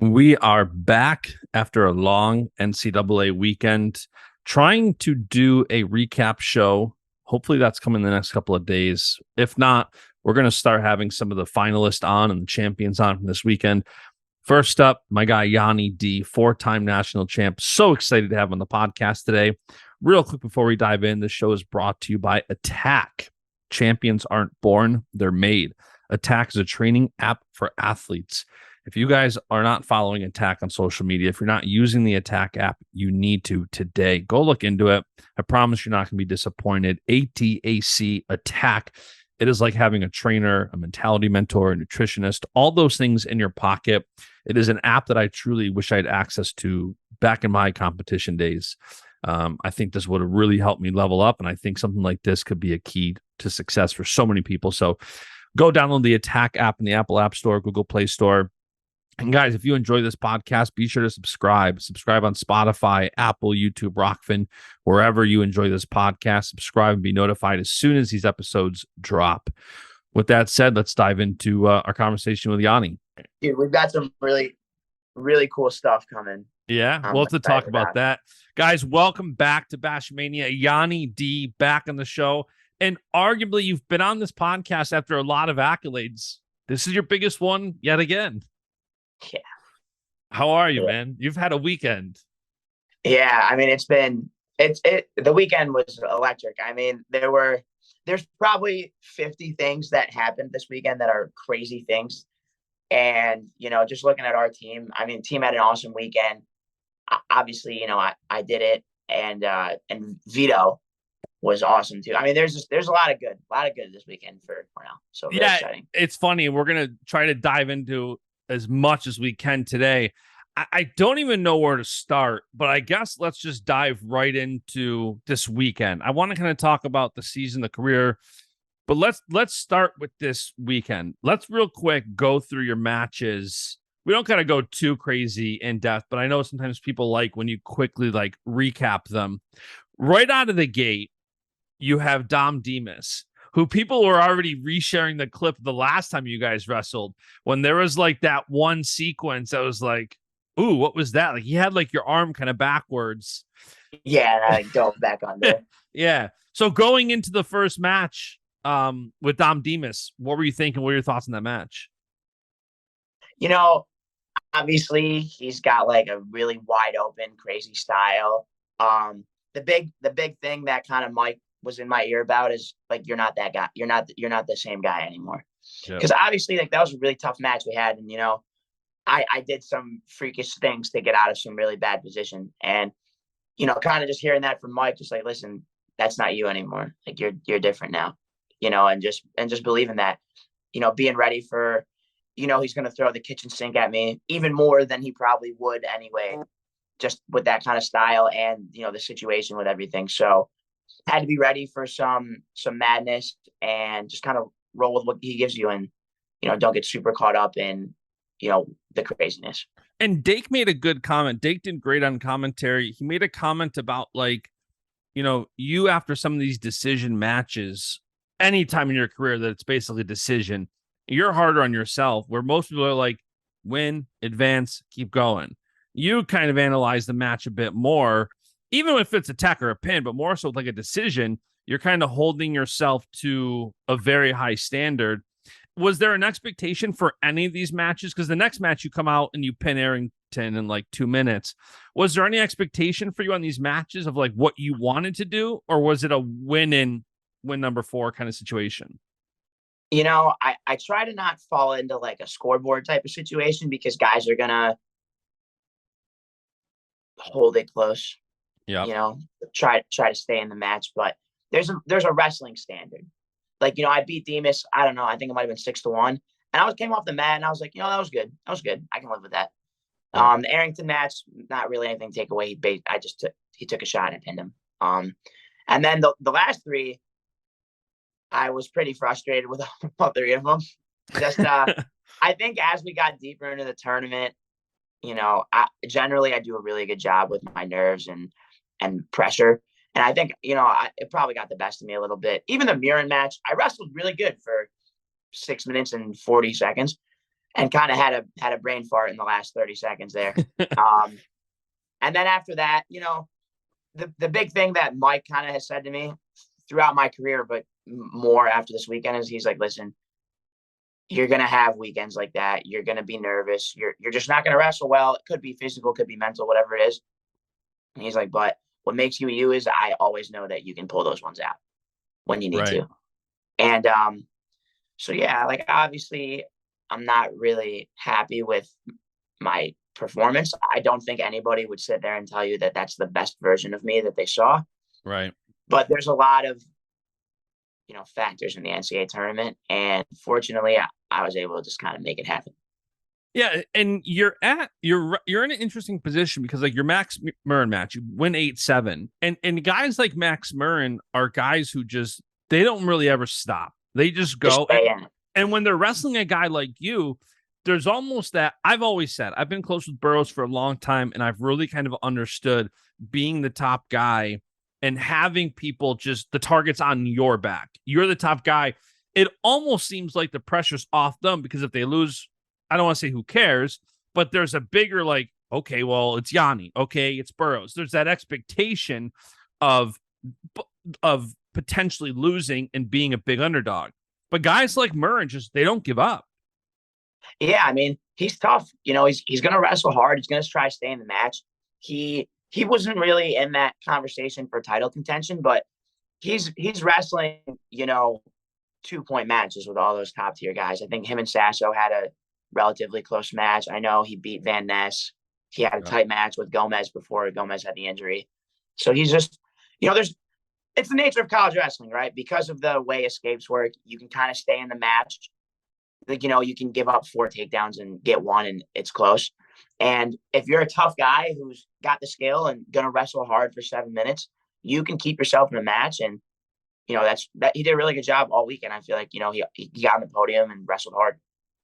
We are back after a long NCAA weekend, trying to do a recap show. Hopefully, that's coming in the next couple of days. If not, we're going to start having some of the finalists on and the champions on from this weekend. First up, my guy Yianni D, four-time national champ. So excited to have him on the podcast today. Real quick before we dive in, this show is brought to you by Attack. Champions aren't born, they're made. Attack is a training app for athletes. If you guys are not following Attack on social media, if you're not using the Attack app, you need to today. Go look into it. I promise you're not going to be disappointed. ATAC, Attack. It is like having a trainer, a mentality mentor, a nutritionist, all those things in your pocket. It is an app that I truly wish I had access to back in my competition days. I think this would have really helped me level up, and I think something like this could be a key to success for so many people. So go download the Attack app in the Apple App Store, Google Play Store. And guys, if you enjoy this podcast, be sure to subscribe. Subscribe on Spotify, Apple, YouTube, Rokfin, wherever you enjoy this podcast. Subscribe and be notified as soon as these episodes drop. With that said, let's dive into our conversation with Yianni. Dude, we've got some really, really cool stuff coming. Yeah, we'll have to talk about that. Guys, welcome back to Baschamania. Yianni D back on the show. And arguably, you've been on this podcast after a lot of accolades. This is your biggest one yet again. Yeah. How are you, man? You've had a weekend. Yeah, I mean, the weekend was electric. I mean, there's probably 50 things that happened this weekend that are crazy things. And, just looking at our team, I mean, the team had an awesome weekend. Obviously, I did it, and Vito was awesome too. I mean, there's a lot of good this weekend for Cornell. So really exciting. It's funny. We're gonna try to dive into as much as we can today. I don't even know where to start, but I guess let's just dive right into this weekend. I want to kind of talk about the season, the career, but let's start with this weekend. Let's real quick go through your matches. We don't kind of go too crazy in depth, but I know sometimes people like when you quickly like recap them. Right out of the gate, you have Dom Demas, who people were already resharing the clip the last time you guys wrestled, when there was like that one sequence that was like, ooh, what was that? Like, he had like your arm kind of backwards. Yeah, and I like dove back under. Yeah. So going into the first match with Dom Demas, what were you thinking? What were your thoughts on that match? Obviously he's got like a really wide open, crazy style. The big thing that kind of Mike was in my ear about is like, you're not that guy. You're not the same guy anymore. Because obviously, like, that was a really tough match we had, and I did some freakish things to get out of some really bad position, and kind of just hearing that from Mike, just like, listen, that's not you anymore. Like, you're different now, and just believing that, being ready for, he's going to throw the kitchen sink at me even more than he probably would anyway, just with that kind of style and the situation with everything. So had to be ready for some madness and just kind of roll with what he gives you, and don't get super caught up in the craziness. And Dake made a good comment. Dake did great on commentary. He made a comment about like, you after some of these decision matches, anytime in your career that it's basically a decision, you're harder on yourself, where most people are like, win, advance, keep going. You kind of analyze the match a bit more, even if it's a tech or a pin, but more so like a decision. You're kind of holding yourself to a very high standard. Was there an expectation for any of these matches? Because the next match you come out and you pin Arrington in like 2 minutes. Was there any expectation for you on these matches of like what you wanted to do? Or was it a win number 4 kind of situation? I try to not fall into like a scoreboard type of situation, because guys are going to hold it close. Yeah. Try to stay in the match, but there's a wrestling standard. Like, I beat Demas. I don't know. I think it might have been 6-1, and I came off the mat and I was like, that was good. That was good. I can live with that. Yeah. The Arrington match, not really anything to take away. He took a shot and I pinned him. And then the last 3, I was pretty frustrated with all 3 of them. Just, I think as we got deeper into the tournament, I do a really good job with my nerves and pressure. And I think, it probably got the best of me a little bit. Even the Murin match, I wrestled really good for 6 minutes and 40 seconds. and kind of had a brain fart in the last 30 seconds there. And then after that, the big thing that Mike kind of has said to me throughout my career, but more after this weekend, is he's like, listen, you're going to have weekends like that. You're going to be nervous. You're just not going to wrestle well. It could be physical, could be mental, whatever it is. And he's like, but what makes you you is I always know that you can pull those ones out when you need to. And so, yeah, like obviously I'm not really happy with my performance. I don't think anybody would sit there and tell you that that's the best version of me that they saw. Right. But there's a lot of, factors in the NCAA tournament. And fortunately, I was able to just kind of make it happen. Yeah, and you're in an interesting position because like your Max Murren match, you win 8-7. And guys like Max Murren are guys who just they don't really ever stop. They just go and when they're wrestling a guy like you, there's almost that I've always said, I've been close with Burroughs for a long time, and I've really kind of understood being the top guy and having people just the targets on your back. You're the top guy. It almost seems like the pressure's off them because if they lose, I don't want to say who cares, but there's a bigger like, okay, well, it's Yianni. Okay, it's Burroughs. There's that expectation of potentially losing and being a big underdog. But guys like Murren just they don't give up. Yeah, I mean, he's tough. He's going to wrestle hard. He's going to try to stay in the match. He wasn't really in that conversation for title contention, but he's wrestling, 2-point matches with all those top tier guys. I think him and Sasso had a relatively close match. I know he beat Van Ness. He had a tight match with Gomez before Gomez had the injury. So he's just, it's the nature of college wrestling, right? Because of the way escapes work, you can kind of stay in the match. Like, you can give up 4 takedowns and get one and it's close. And if you're a tough guy who's got the skill and going to wrestle hard for 7 minutes, you can keep yourself in a match. And, that he did a really good job all weekend. I feel like, he got on the podium and wrestled hard.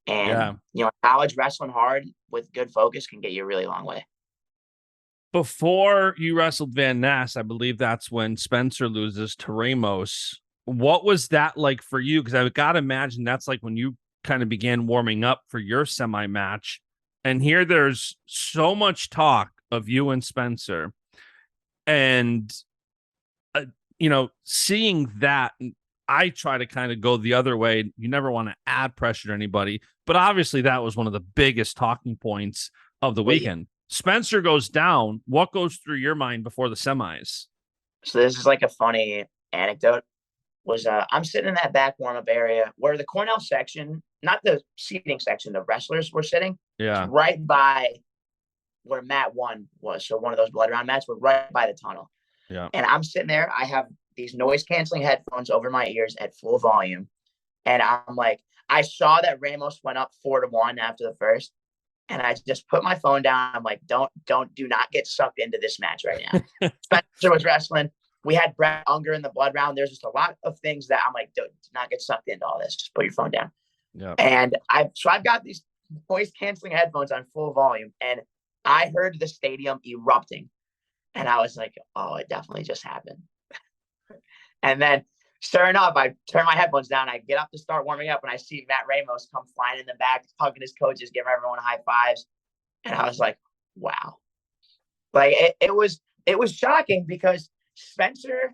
And, college wrestling hard with good focus can get you a really long way. Before you wrestled Van Ness, I believe that's when Spencer loses to Ramos. What was that like for you? Because I've got to imagine that's like when you kind of began warming up for your semi match. And here there's so much talk of you and Spencer. And, seeing that, I try to kind of go the other way. You never want to add pressure to anybody. But obviously that was one of the biggest talking points of the weekend. Spencer goes down. What goes through your mind before the semis? So this is like a funny anecdote. I'm sitting in that back warm-up area where the Cornell section, not the seating section, the wrestlers were sitting. Yeah. Right by where Mat 1 was. So one of those blood round mats were right by the tunnel. Yeah. And I'm sitting there. I have these noise-canceling headphones over my ears at full volume. And I'm like, I saw that Ramos went up 4-1 after the first. And I just put my phone down. I'm like, do not get sucked into this match right now. Spencer was wrestling. We had Brett Unger in the blood round. There's just a lot of things that I'm like, do not get sucked into all this. Just put your phone down. Yeah. And I've got these voice canceling headphones on full volume, and I heard the stadium erupting, and I was like, oh, it definitely just happened. And then sure enough, I turn my headphones down. I get up to start warming up, and I see Matt Ramos come flying in the back, hugging his coaches, giving everyone high fives. And I was like, wow. Like it was shocking because Spencer,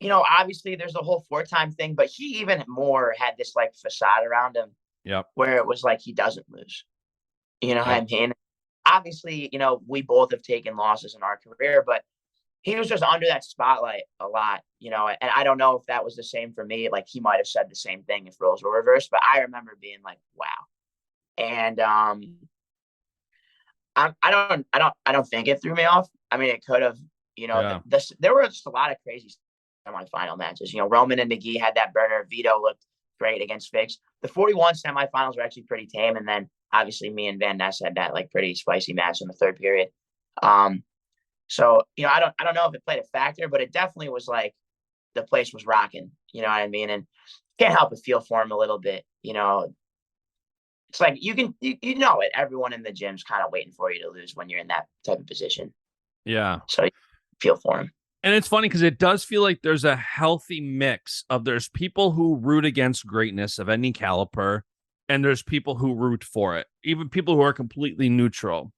obviously there's the whole 4-time thing, but he even more had this like facade around him. Yep. Where it was like he doesn't lose. What I mean? Obviously, we both have taken losses in our career, but he was just under that spotlight a lot, and I don't know if that was the same for me. Like he might have said the same thing if roles were reversed, but I remember being like, wow. And I don't think it threw me off. I mean, it could have, there were just a lot of crazy semifinal matches. Roman and McGee had that burner. Vito looked great against Fix. The 41 semifinals were actually pretty tame. And then obviously me and Van Ness had that like pretty spicy match in the third period. So, I don't know if it played a factor, but it definitely was like the place was rocking, you know what I mean? And can't help but feel for him a little bit, It's like you know it. Everyone in the gym's kind of waiting for you to lose when you're in that type of position. Yeah. So you feel for him. And it's funny because it does feel like there's a healthy mix of there's people who root against greatness of any caliber, and there's people who root for it, even people who are completely neutral.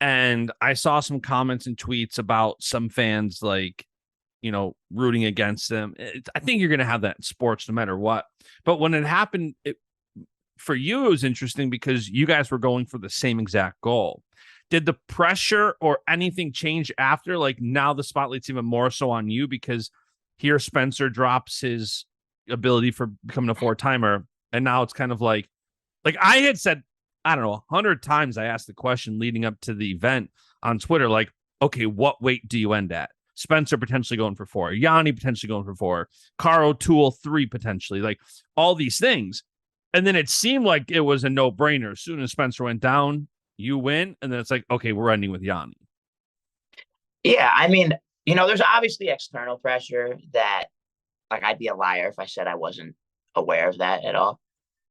And I saw some comments and tweets about some fans like, rooting against them. I think you're going to have that in sports no matter what. But when it happened, for you, it was interesting because you guys were going for the same exact goal. Did the pressure or anything change after? Like now the spotlight's even more so on you because here Spencer drops his ability for becoming a 4-timer. And now it's kind of like I had said, I don't know, 100 times I asked the question leading up to the event on Twitter, like, okay, what weight do you end at? Spencer potentially going for 4, Yianni potentially going for 4, Carl O'Toole 3 potentially, like all these things. And then it seemed like it was a no-brainer. As soon as Spencer went down, you win. And then it's like, okay, we're ending with Yianni. Yeah, I mean, there's obviously external pressure that, like, I'd be a liar if I said I wasn't aware of that at all.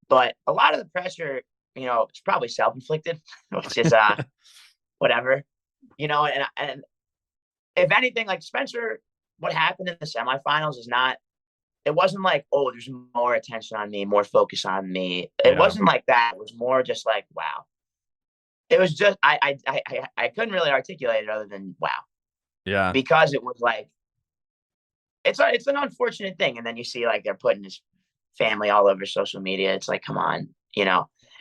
But a lot of the pressure, it's probably self-inflicted, which is whatever, and if anything, like Spencer, what happened in the semifinals it wasn't like, oh, there's more attention on me, more focus on me. It wasn't like that. It was more just like, wow. It was just I couldn't really articulate it other than wow. Yeah. Because it was like it's an unfortunate thing. And then you see like they're putting his family all over social media. It's like, come on, And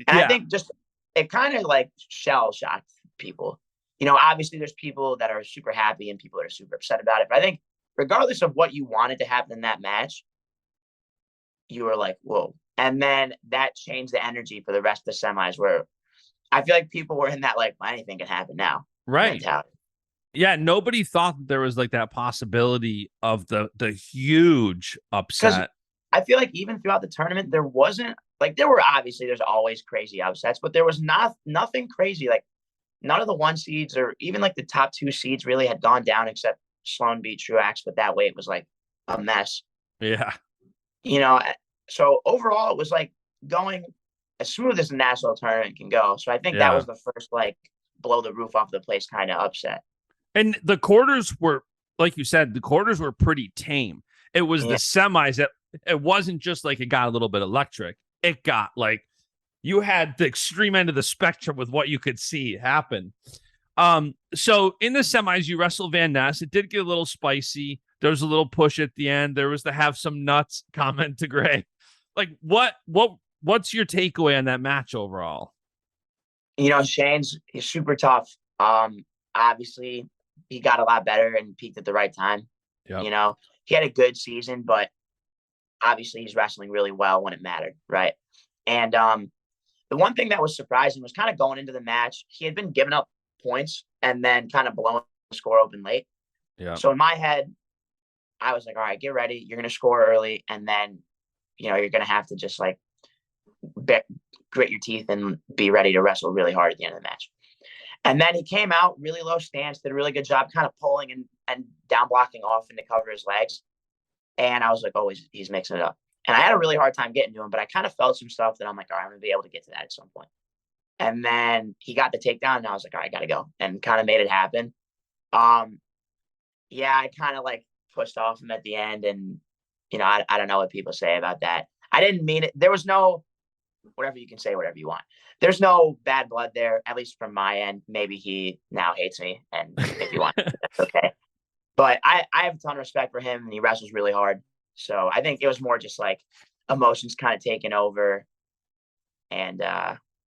I think just it kind of like shell shocked people. Obviously there's people that are super happy and people that are super upset about it. But I think regardless of what you wanted to happen in that match, you were like, whoa. And then that changed the energy for the rest of the semis where I feel like people were in that like anything can happen now. Right. Mentality. Yeah, nobody thought that there was like that possibility of the huge upset. I feel like even throughout the tournament, there wasn't like there's always crazy upsets, but there was nothing crazy. Like none of the 1 seeds or even like the top 2 seeds really had gone down except Sloan beat Truax, but that way it was like a mess. Yeah. So overall it was like going as smooth as the national tournament can go. So I think that was the first like blow the roof off the place kind of upset. And the quarters were, like you said, the quarters were pretty tame. It was the semis that it wasn't just like it got a little bit electric. It got like you had the extreme end of the spectrum with what you could see happen. So in the semis, you wrestled Van Ness. It did get a little spicy. There was a little push at the end. There was the have some nuts comment to Gray. Like what's your takeaway on that match overall? Shane's he's super tough. Obviously he got a lot better and peaked at the right time. Yep. He had a good season, but obviously he's wrestling really well when it mattered, right? And the one thing that was surprising was kind of going into the match, he had been giving up points and then kind of blowing the score open late. Yeah. So in my head, I was like, all right, get ready. You're going to score early. And then, you're going to have to just like grit your teeth and be ready to wrestle really hard at the end of the match. And then he came out really low stance, did a really good job kind of pulling and down blocking off to cover his legs. And I was like, oh, he's mixing it up. And I had a really hard time getting to him, but I kind of felt some stuff that I'm like, all right, I'm going to be able to get to that at some point. And then he got the takedown and I was like, all right, I got to go, and kind of made it happen. Yeah, I kind of like pushed off him at the end, and, I don't know what people say about that. I didn't mean it. There was no, whatever you can say, whatever you want. There's no bad blood there, at least from my end. Maybe he now hates me, and if you want, that's okay. But I have a ton of respect for him, and he wrestles really hard. So I think it was more just like emotions kind of taking over and,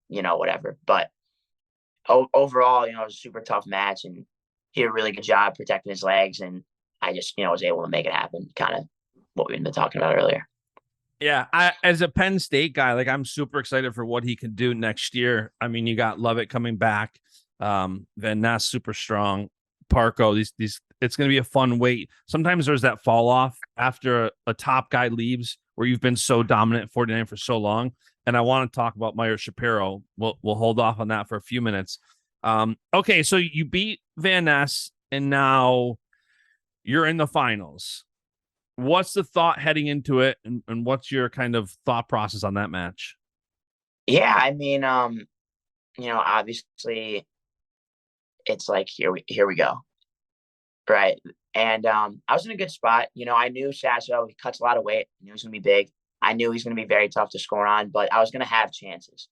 whatever. But overall, it was a super tough match, and he did a really good job protecting his legs. And I just, was able to make it happen, kind of what we've been talking about earlier. Yeah, as a Penn State guy, like I'm super excited for what he can do next year. I mean, you got Lovett coming back, Van Ness super strong, Parco. These it's going to be a fun wait. Sometimes there's that fall off after a top guy leaves, where you've been so dominant at 49 for so long. And I want to talk about Meyer Shapiro. We'll hold off on that for a few minutes. Okay, so you beat Van Ness, and now you're in the finals. What's the thought heading into it, and what's your kind of thought process on that match? Yeah, I mean, obviously it's like here we go. Right. And I was in a good spot. I knew Sasso, he cuts a lot of weight. I knew he was gonna be big. I knew he's going to be very tough to score on, but I was going to have chances.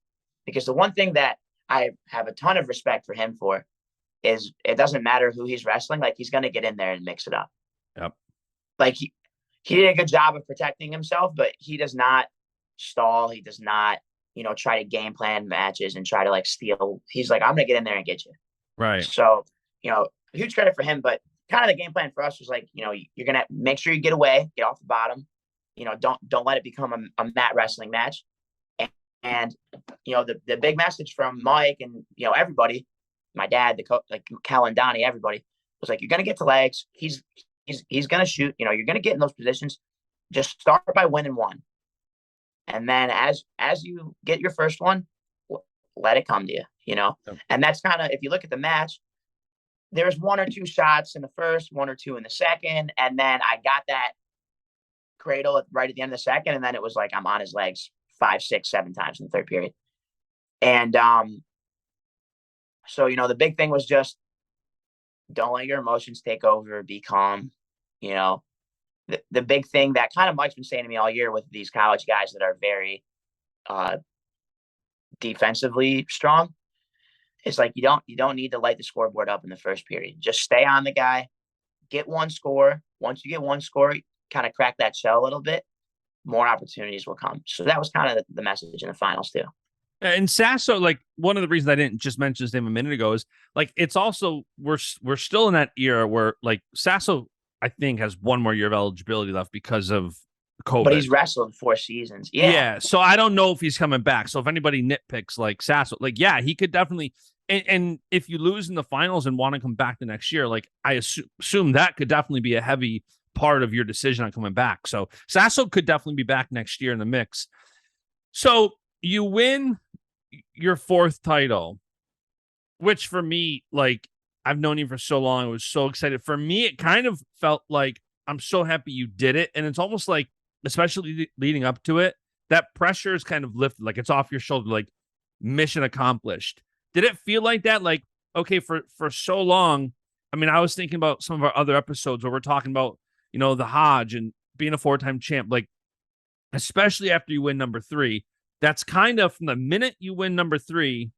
Because the one thing that I have a ton of respect for him for is it doesn't matter who he's wrestling, like he's going to get in there and mix it up. Yep. Like he did a good job of protecting himself, but he does not stall. He does not, try to game plan matches and try to like steal. He's like, I'm going to get in there and get you. Right. So, huge credit for him, but kind of the game plan for us was like, you're going to make sure you get away, get off the bottom, don't let it become a mat wrestling match. And the big message from Mike and, everybody, my dad, the coach, like Cal and Donnie, everybody was like, you're going to get to legs. He's going to shoot, you're going to get in those positions. Just start by winning one. And then as you get your first one, let it come to you, Yep. And that's kind of, if you look at the match, there's 1 or 2 shots in the first, 1 or 2 in the second. And then I got that cradle right at the end of the second. And then it was like, I'm on his legs 5, 6, 7 times in the third period. And so, the big thing was just don't let your emotions take over, be calm. The big thing that kind of Mike's been saying to me all year with these college guys that are very defensively strong, it's like you don't need to light the scoreboard up in the first period. Just stay on the guy, get one score. Once you get one score, kind of crack that shell a little bit, more opportunities will come. So that was kind of the message in the finals too. And Sasso, like one of the reasons I didn't just mention his name a minute ago is like it's also we're still in that era where like Sasso, I think, has 1 more year of eligibility left because of COVID. But he's wrestled 4 seasons. Yeah. So I don't know if he's coming back. So if anybody nitpicks like Sasso, like, yeah, he could definitely. And if you lose in the finals and want to come back the next year, like I assume that could definitely be a heavy part of your decision on coming back. So Sasso could definitely be back next year in the mix. So you win your 4th title, which for me, like I've known you for so long. I was so excited. For me, it kind of felt like I'm so happy you did it. And it's almost like, especially leading up to it, that pressure is kind of lifted. Like it's off your shoulder, like mission accomplished. Did it feel like that? Like, okay, for so long, I mean, I was thinking about some of our other episodes where we're talking about, the Hodge and being a 4-time champ, like, especially after you win number 3, that's kind of from the minute you win number 3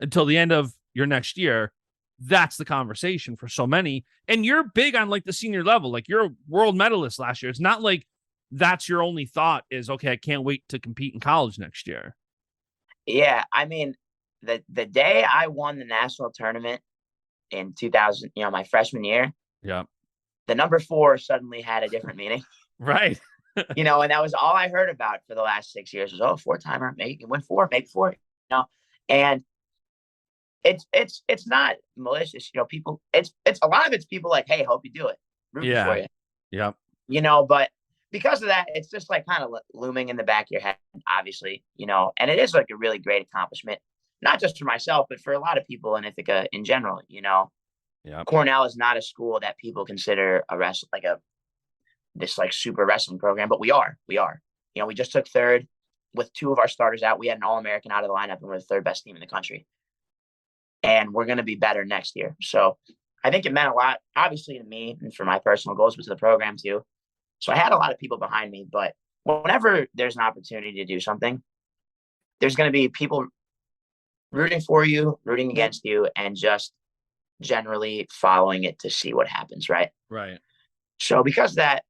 until the end of your next year, that's the conversation for so many. And you're big on like the senior level, like you're a world medalist last year. It's not like that's your only thought is, okay, I can't wait to compete in college next year. Yeah. I mean, the day I won the national tournament in 2000, my freshman year, yeah, the number 4 suddenly had a different meaning. Right. And that was all I heard about for the last 6 years was, 4-timer, maybe you can win 4, make 4, and it's not malicious, people, it's a lot of it's people like, hey, hope you do it. Rooting for you. Yeah. But because of that, it's just like kind of looming in the back of your head, obviously, and it is like a really great accomplishment, not just for myself, but for a lot of people in Ithaca in general, Yeah. Cornell is not a school that people consider this like super wrestling program, but we are. We just took 3rd with 2 of our starters out. We had an All-American out of the lineup, and we're the 3rd best team in the country. And we're going to be better next year. So I think it meant a lot, obviously, to me and for my personal goals, but to the program too. So I had a lot of people behind me. But whenever there's an opportunity to do something, there's going to be people rooting for you, rooting against you, and just generally following it to see what happens, right? Right. So because of that,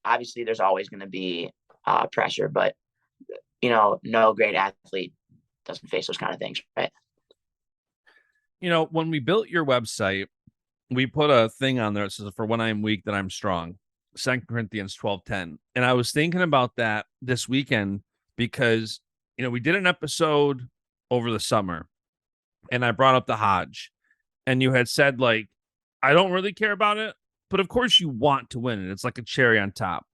obviously there's always going to be pressure, but no great athlete doesn't face those kind of things, right? When we built your website, we put a thing on there that says, for when I am weak, that I'm strong. 2 Corinthians 12:10. And I was thinking about that this weekend because, we did an episode over the summer and I brought up the Hodge and you had said, like, I don't really care about it, but of course you want to win it. It's like a cherry on top.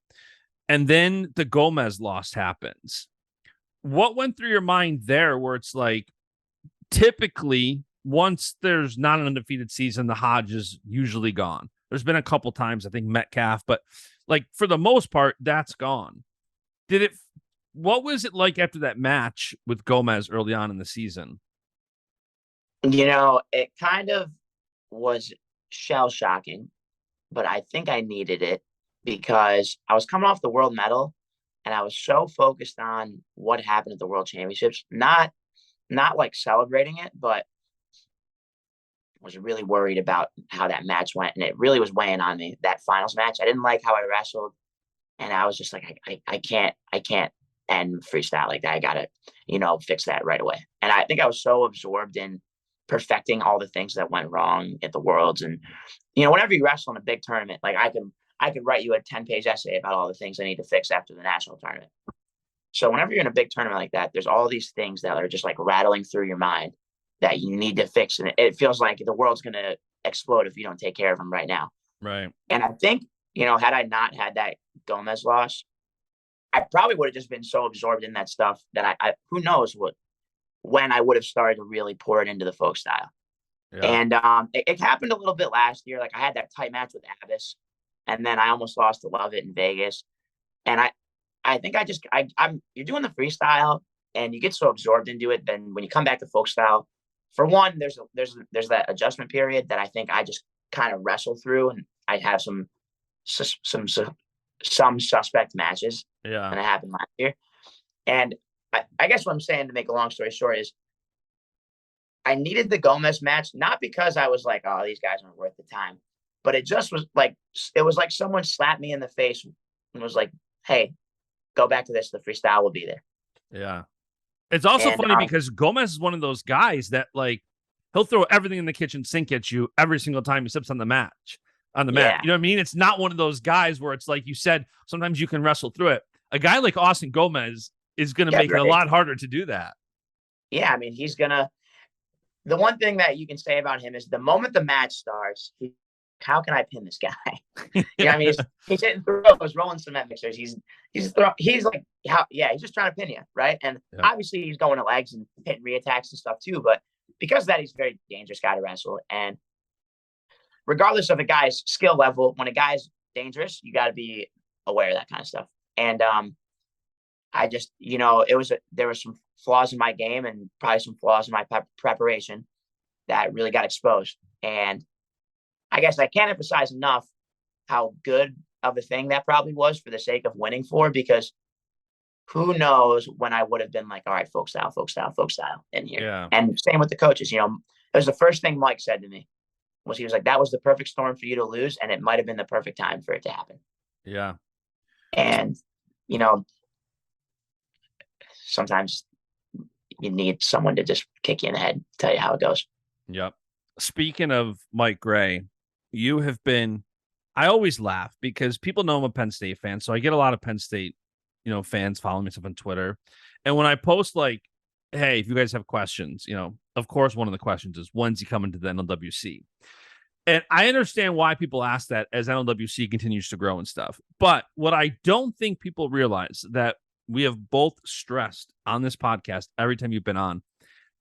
And then the Gomez loss happens. What went through your mind there where it's like, typically, once there's not an undefeated season, the Hodge is usually gone. There's been a couple times, I think Metcalf, but like for the most part, that's gone. What was it like after that match with Gomez early on in the season? It kind of was shell shocking, but I think I needed it because I was coming off the world medal And I was so focused on what happened at the World Championships, not like celebrating it, but was really worried about how that match went. And it really was weighing on me, that finals match. I didn't like how I wrestled. And I was just like, I can't end freestyle like that. I gotta, fix that right away. And I think I was so absorbed in perfecting all the things that went wrong at the Worlds. And, whenever you wrestle in a big tournament, like I could write you a 10-page essay about all the things I need to fix after the national tournament. So whenever you're in a big tournament like that, there's all these things that are just like rattling through your mind that you need to fix. And it feels like the world's going to explode if you don't take care of them right now. Right. And I think, had I not had that Gomez loss, I probably would have just been so absorbed in that stuff that I who knows when I would have started to really pour it into the folk style. Yeah. And it happened a little bit last year. Like I had that tight match with Abbas, and then I almost lost to Lovett in Vegas. And I think I'm you're doing the freestyle and you get so absorbed into it. Then when you come back to folk style, for one, there's that adjustment period that I think I just kind of wrestle through, and I have some suspect matches. Yeah. And it happened last year. And I guess what I'm saying, to make a long story short, is I needed the Gomez match, not because I was like, oh, these guys aren't worth the time, but it just was like, it was like someone slapped me in the face and was like, hey, go back to this. The freestyle will be there. Yeah. It's also funny because Gomez is one of those guys that like, he'll throw everything in the kitchen sink at you every single time he steps on the mat. You know what I mean? It's not one of those guys where it's like you said, sometimes you can wrestle through it. A guy like Austin Gomez is going to make it a lot harder to do that. Yeah. I mean, the one thing that you can say about him is the moment the match starts, how can I pin this guy? I mean, he's hitting throws, rolling cement mixers. He's just trying to pin you, right? And obviously he's going to legs and hitting reattacks and stuff too. But because of that, he's a very dangerous guy to wrestle. And regardless of a guy's skill level, when a guy's dangerous, you got to be aware of that kind of stuff. And I just, there were some flaws in my game and probably some flaws in my preparation that really got exposed. And I guess I can't emphasize enough how good of a thing that probably was for the sake of winning because who knows when I would have been like, all right, folk style in here. Yeah. And same with the coaches, it was the first thing Mike said to me was he was like, that was the perfect storm for you to lose. And it might've been the perfect time for it to happen. Yeah. And, sometimes you need someone to just kick you in the head, tell you how it goes. Yep. Speaking of Mike Gray, you have been, I always laugh because people know I'm a Penn State fan. So I get a lot of Penn State, fans following me stuff on Twitter. And when I post like, hey, if you guys have questions, of course, one of the questions is when's he coming to the NLWC? And I understand why people ask that as NLWC continues to grow and stuff. But what I don't think people realize that we have both stressed on this podcast every time you've been on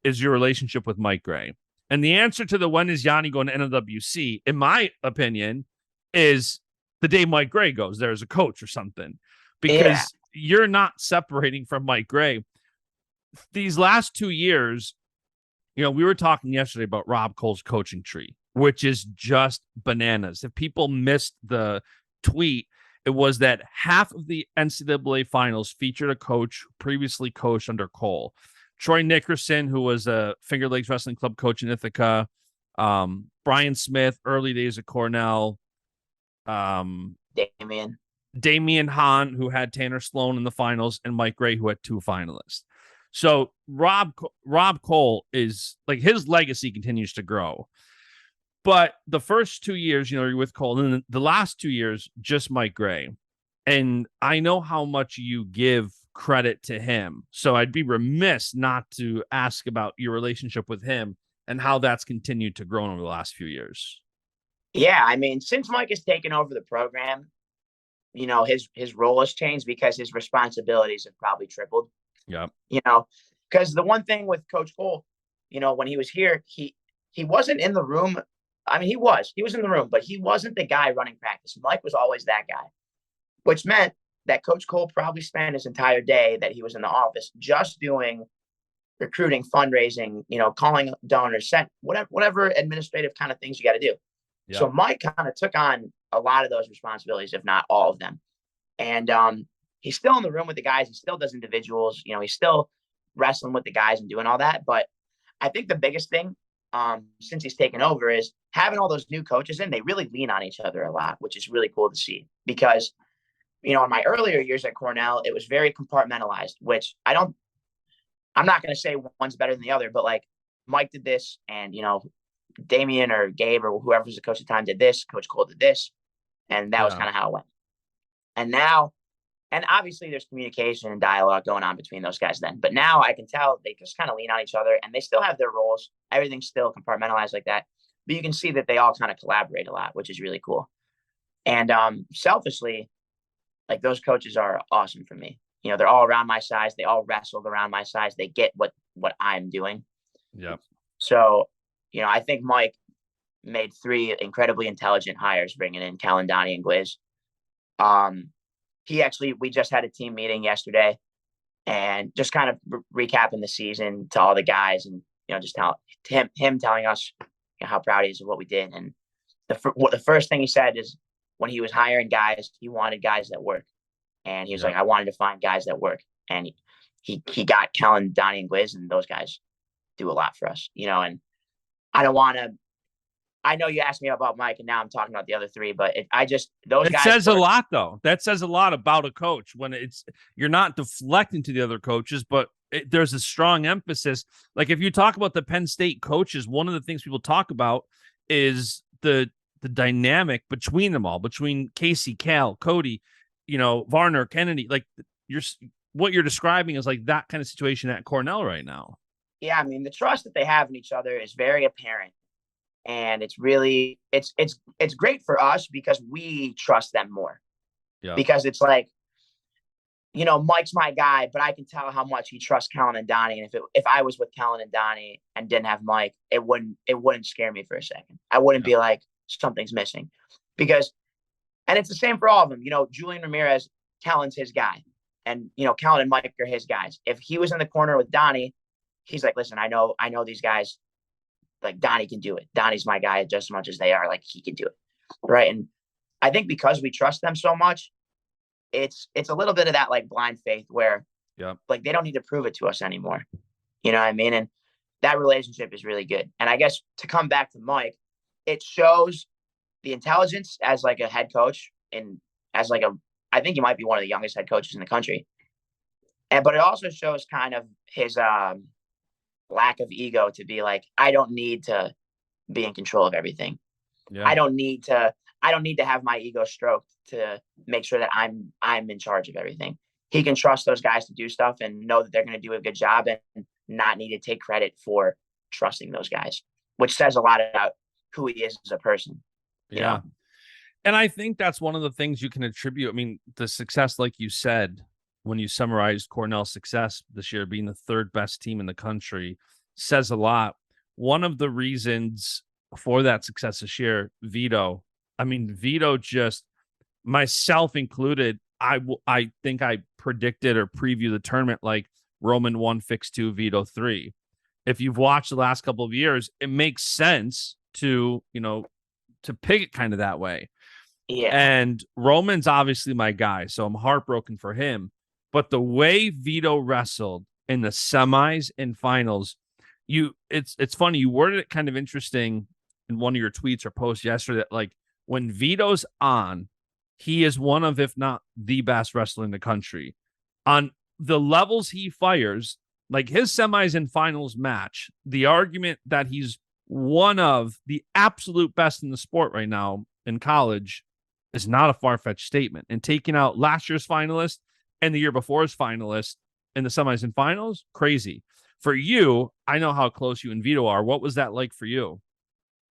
is your relationship with Mike Gray. And the answer to the when is Yianni going to NLWC, in my opinion, is the day Mike Gray goes there as a coach or something. Because you're not separating from Mike Gray. These last 2 years, we were talking yesterday about Rob Cole's coaching tree, which is just bananas. If people missed the tweet, it was that half of the NCAA finals featured a coach who previously coached under Cole. Troy Nickerson, who was a Finger Lakes Wrestling Club coach in Ithaca, Brian Smith, early days of Cornell, Damian Hahn, who had Tanner Sloan in the finals, and Mike Gray, who had 2 finalists. So Rob Cole is like, his legacy continues to grow. But the first 2 years, you're with Cole, and then the last 2 years, just Mike Gray. And I know how much you give credit to him. So I'd be remiss not to ask about your relationship with him and how that's continued to grow over the last few years. Yeah, I mean, since Mike has taken over the program, his role has changed because his responsibilities have probably tripled. Yeah. Because the one thing with Coach Cole, when he was here, he wasn't in the room. I mean, he was in the room, but he wasn't the guy running practice. Mike was always that guy, which meant that Coach Cole probably spent his entire day that he was in the office just doing recruiting, fundraising, calling donors, whatever administrative kind of things you got to do. Yeah. So Mike kind of took on a lot of those responsibilities, if not all of them. And he's still in the room with the guys. He still does individuals. He's still wrestling with the guys and doing all that. But I think the biggest thing since he's taken over is having all those new coaches in. They really lean on each other a lot, which is really cool to see. Because, in my earlier years at Cornell, it was very compartmentalized, which I'm not going to say one's better than the other, but like Mike did this and, Damian or Gabe or whoever was the coach at the time did this, Coach Cole did this. And that was kind of how it went. And now, and obviously there's communication and dialogue going on between those guys then. But now I can tell they just kind of lean on each other and they still have their roles. Everything's still compartmentalized like that. But you can see that they all kind of collaborate a lot, which is really cool. And selfishly, like those coaches are awesome for me. They're all around my size. They all wrestled around my size. They get what I'm doing. Yeah. So, I think Mike made 3 incredibly intelligent hires, bringing in Kellen, Donnie, and Gwiz. We just had a team meeting yesterday and just kind of recapping the season to all the guys and, just him telling us how proud he is of what we did. And the first thing he said is when he was hiring guys, he wanted guys that work. And he was like, I wanted to find guys that work. And he got Kellen, Donnie, and Gwiz, and those guys do a lot for us, and I don't want to. I know you asked me about Mike, and now I'm talking about the other 3. But those guys. It says a lot, though. That says a lot about a coach when you're not deflecting to the other coaches, but there's a strong emphasis. Like if you talk about the Penn State coaches, one of the things people talk about is the dynamic between them all, between Casey, Cal, Cody, Varner, Kennedy. Like what you're describing is like that kind of situation at Cornell right now. Yeah, I mean, the trust that they have in each other is very apparent. And it's really, it's great for us because we trust them more. Yeah. Because it's like, Mike's my guy, but I can tell how much he trusts Kellen and Donnie. And if I was with Kellen and Donnie and didn't have Mike, it wouldn't scare me for a second. I wouldn't be like, something's missing. And it's the same for all of them. Julian Ramirez, Kellen's his guy. And, Kellen and Mike are his guys. If he was in the corner with Donnie, he's like, listen, I know these guys, like Donnie can do it. Donnie's my guy just as much as they are. Like he can do it. Right. And I think because we trust them so much, it's a little bit of that like blind faith where like they don't need to prove it to us anymore. You know what I mean? And that relationship is really good. And I guess to come back to Mike, it shows the intelligence as like a head coach and as like I think he might be one of the youngest head coaches in the country. But it also shows kind of his lack of ego to be like, I don't need to be in control of everything. Yeah. I don't need to have my ego stroked to make sure that I'm in charge of everything. He can trust those guys to do stuff and know that they're going to do a good job and not need to take credit for trusting those guys, which says a lot about who he is as a person. You know? And I think that's one of the things you can attribute. I mean, the success, like you said, when you summarized Cornell's success this year being the 3rd best team in the country, says a lot. One of the reasons for that success this year, Vito just, myself included, I think I predicted or previewed the tournament like Roman 1, Fix 2, Vito 3. If you've watched the last couple of years, it makes sense to pick it kind of that way. Yeah. And Roman's obviously my guy, so I'm heartbroken for him. But the way Vito wrestled in the semis and finals, it's funny. You worded it kind of interesting in one of your tweets or posts yesterday that like when Vito's on, he is one of, if not the best wrestler in the country. On the levels he fires, like his semis and finals match, the argument that he's one of the absolute best in the sport right now in college is not a far-fetched statement. And taking out last year's finalist and the year before's finalist in the semis and finals, crazy. For you, I know how close you and Vito are. What was that like for you?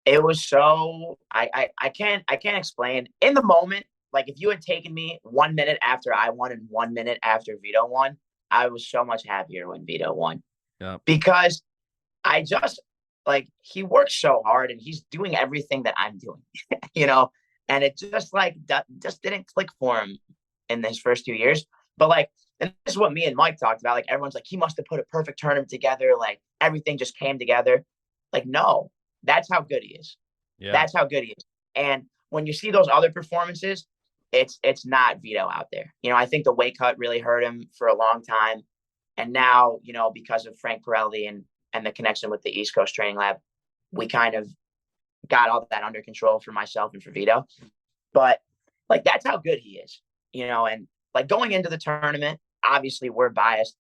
It was so I can't explain. In the moment, like if you had taken me 1 minute after I won and 1 minute after Vito won, I was so much happier when Vito won. Yeah. Because I just like he works so hard and he's doing everything that I'm doing, and it just like just didn't click for him in his first 2 years. But like, and this is what me and Mike talked about. Like everyone's like, he must have put a perfect tournament together. Like everything just came together. Like, no, that's how good he is. Yeah. That's how good he is. And when you see those other performances, it's not Vito out there. I think the weight cut really hurt him for a long time. And now, because of Frank Pirelli and the connection with the East Coast Training Lab, we kind of got all that under control for myself and for Vito. But like, that's how good he is, and like going into the tournament, obviously we're biased,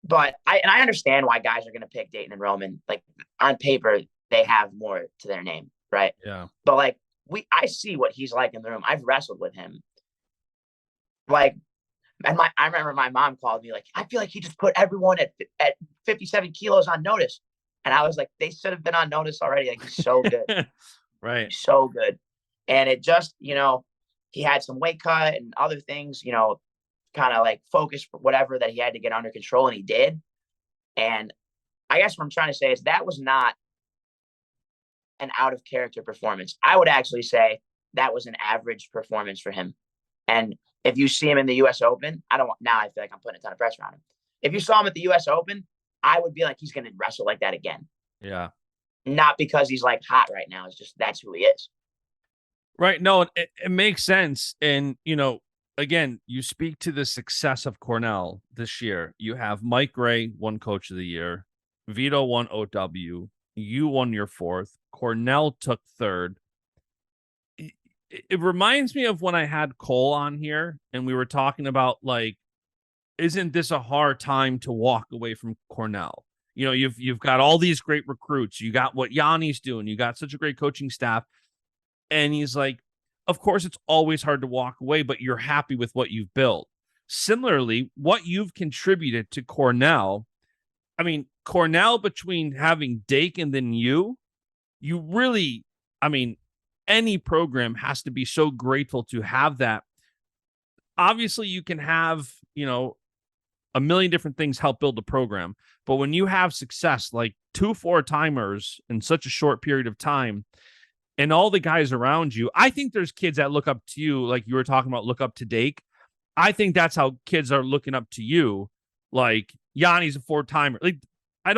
but I understand why guys are going to pick Dayton and Roman. Like, on paper, they have more to their name, right? Yeah. But like, I see what he's like in the room. I've wrestled with him. Like, and I remember my mom called me like, I feel like he just put everyone at 57 kilos on notice. And I was like, they should have been on notice already. Like, he's so good. Right. He's so good. And it just, he had some weight cut and other things, kind of like focus for whatever that he had to get under control, and he did. And I guess what I'm trying to say is that was not an out of character performance. I would actually say that was an average performance for him. And if you see him in the US Open, I feel like I'm putting a ton of pressure on him. If you saw him at the US Open, I would be like, he's going to wrestle like that again. Yeah. Not because he's like hot right now. It's just, that's who he is. Right. No, it makes sense. And, again, you speak to the success of Cornell this year. You have Mike Ray won Coach of the Year. Vito won OW. You won your fourth. Cornell took third. It reminds me of when I had Cole on here and we were talking about, like, isn't this a hard time to walk away from Cornell? You've got all these great recruits. You got what Yianni's doing. You got such a great coaching staff. And he's like, of course, it's always hard to walk away, but you're happy with what you've built. Similarly, what you've contributed to Cornell. I mean, Cornell, between having Dake and then you really, any program has to be so grateful to have that. Obviously, you can have, a million different things help build a program. But when you have success, like 2 4-timers in such a short period of time, and all the guys around you, I think there's kids that look up to you, like you were talking about, look up to Dake. I think that's how kids are looking up to you. Like, Yianni's a 4-timer. Like, I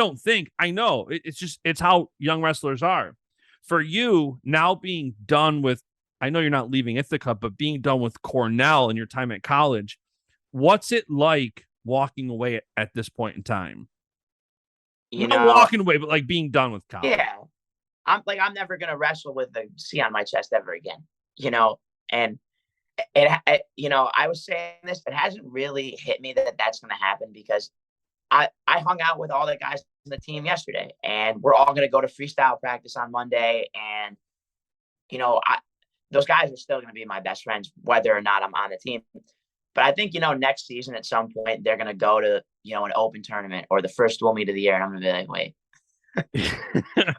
know. It's how young wrestlers are. For you, now being done with, I know you're not leaving Ithaca, but being done with Cornell and your time at college, what's it like walking away at this point in time? Not walking away, but like being done with college. Yeah. I'm never going to wrestle with a C on my chest ever again, and I was saying this, it hasn't really hit me that that's going to happen, because I hung out with all the guys on the team yesterday, and we're all going to go to freestyle practice on Monday. And, those guys are still going to be my best friends, whether or not I'm on the team. But I think, next season at some point, they're going to go to, an open tournament or the first dual meet of the year. And I'm going to be like, wait.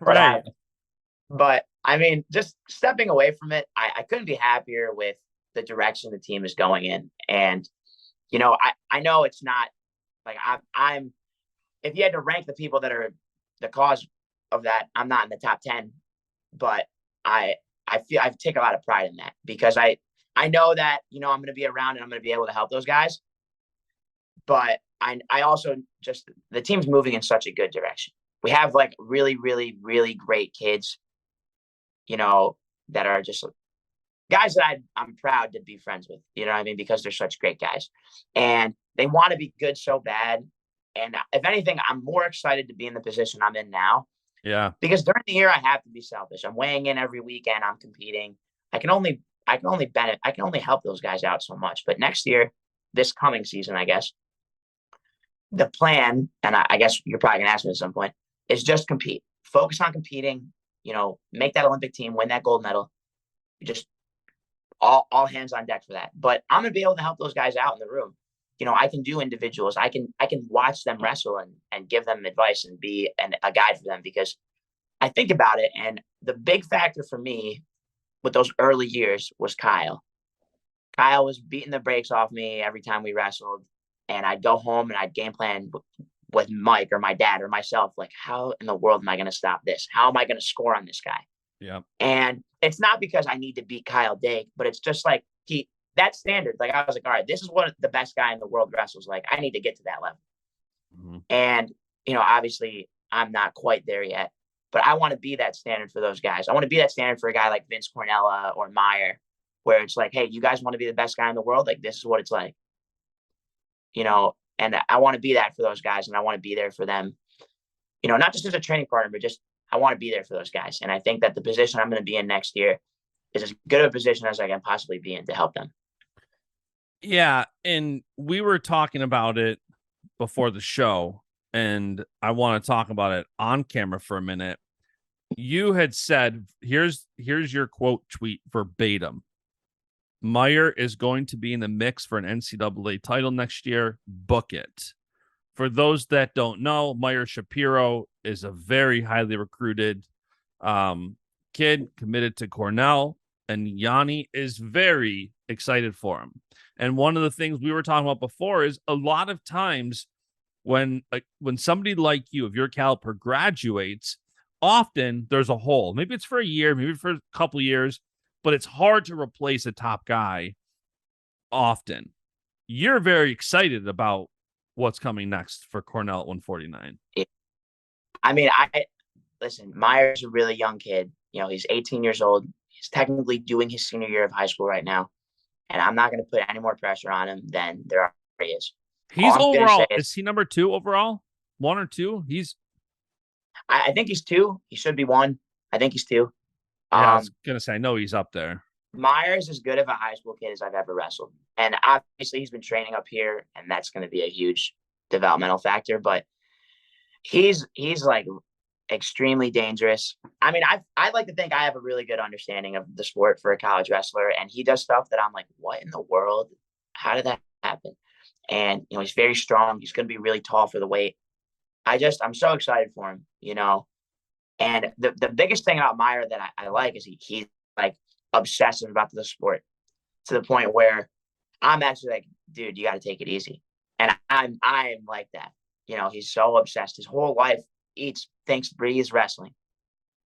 Right. But just stepping away from it, I couldn't be happier with the direction the team is going in. And, I know it's not like I'm, if you had to rank the people that are the cause of that, I'm not in the top 10, but I feel I take a lot of pride in that, because I know that, I'm going to be around and I'm going to be able to help those guys. But I also just, the team's moving in such a good direction. We have like really, really, really great kids, that are just guys that I'm proud to be friends with, because they're such great guys and they want to be good so bad. And if anything, I'm more excited to be in the position I'm in now. Yeah. Because during the year, I have to be selfish. I'm weighing in every weekend. I'm competing. I can only help those guys out so much. But next year, this coming season, I guess, the plan, and I guess you're probably going to ask me at some point, is just compete. Focus on competing, make that Olympic team, win that gold medal. Just all hands on deck for that. But I'm going to be able to help those guys out in the room. I can do individuals. I can watch them wrestle and give them advice and be a guide for them, because I think about it. And the big factor for me with those early years was Kyle. Kyle was beating the brakes off me every time we wrestled. And I'd go home and I'd game plan with Mike or my dad or myself, like, how in the world am I going to stop this? How am I going to score on this guy? Yeah. And it's not because I need to beat Kyle Dake, but it's just like that standard. Like, I was like, all right, this is what the best guy in the world wrestles like. I need to get to that level. Mm-hmm. And, obviously I'm not quite there yet, but I want to be that standard for those guys. I want to be that standard for a guy like Vince Cornella or Meyer where it's like, hey, you guys want to be the best guy in the world? Like, this is what it's like, and I want to be that for those guys, and I want to be there for them, not just as a training partner, but just I want to be there for those guys. And I think that the position I'm going to be in next year is as good of a position as I can possibly be in to help them. Yeah. And we were talking about it before the show, and I want to talk about it on camera for a minute. You had said, here's your quote tweet verbatim. Meyer is going to be in the mix for an NCAA title next year. Book it. For those that don't know, Meyer Shapiro is a very highly recruited kid committed to Cornell, and Yianni is very excited for him. And one of the things we were talking about before is a lot of times when somebody like you of your caliber graduates, often there's a hole. Maybe it's for a year, maybe for a couple of years, but it's hard to replace a top guy often. You're very excited about what's coming next for Cornell at 149. I mean, listen, Meyer's a really young kid. He's 18 years old. He's technically doing his senior year of high school right now. And I'm not going to put any more pressure on him than there already is. He's overall, is he number 2 overall? 1 or 2? I think he's 2. He should be 1. I think he's 2. Yeah, I was going to say, I know he's up there. Meyer's as good of a high school kid as I've ever wrestled. And obviously he's been training up here, and that's going to be a huge developmental factor. But he's like extremely dangerous. I mean, I like to think I have a really good understanding of the sport for a college wrestler, and he does stuff that I'm like, what in the world? How did that happen? And, he's very strong. He's going to be really tall for the weight. I'm so excited for him, And the biggest thing about Meyer that I like is he's like obsessive about the sport to the point where I'm actually like, dude, you got to take it easy. And I'm like that. He's so obsessed. His whole life eats, thinks, breathes wrestling.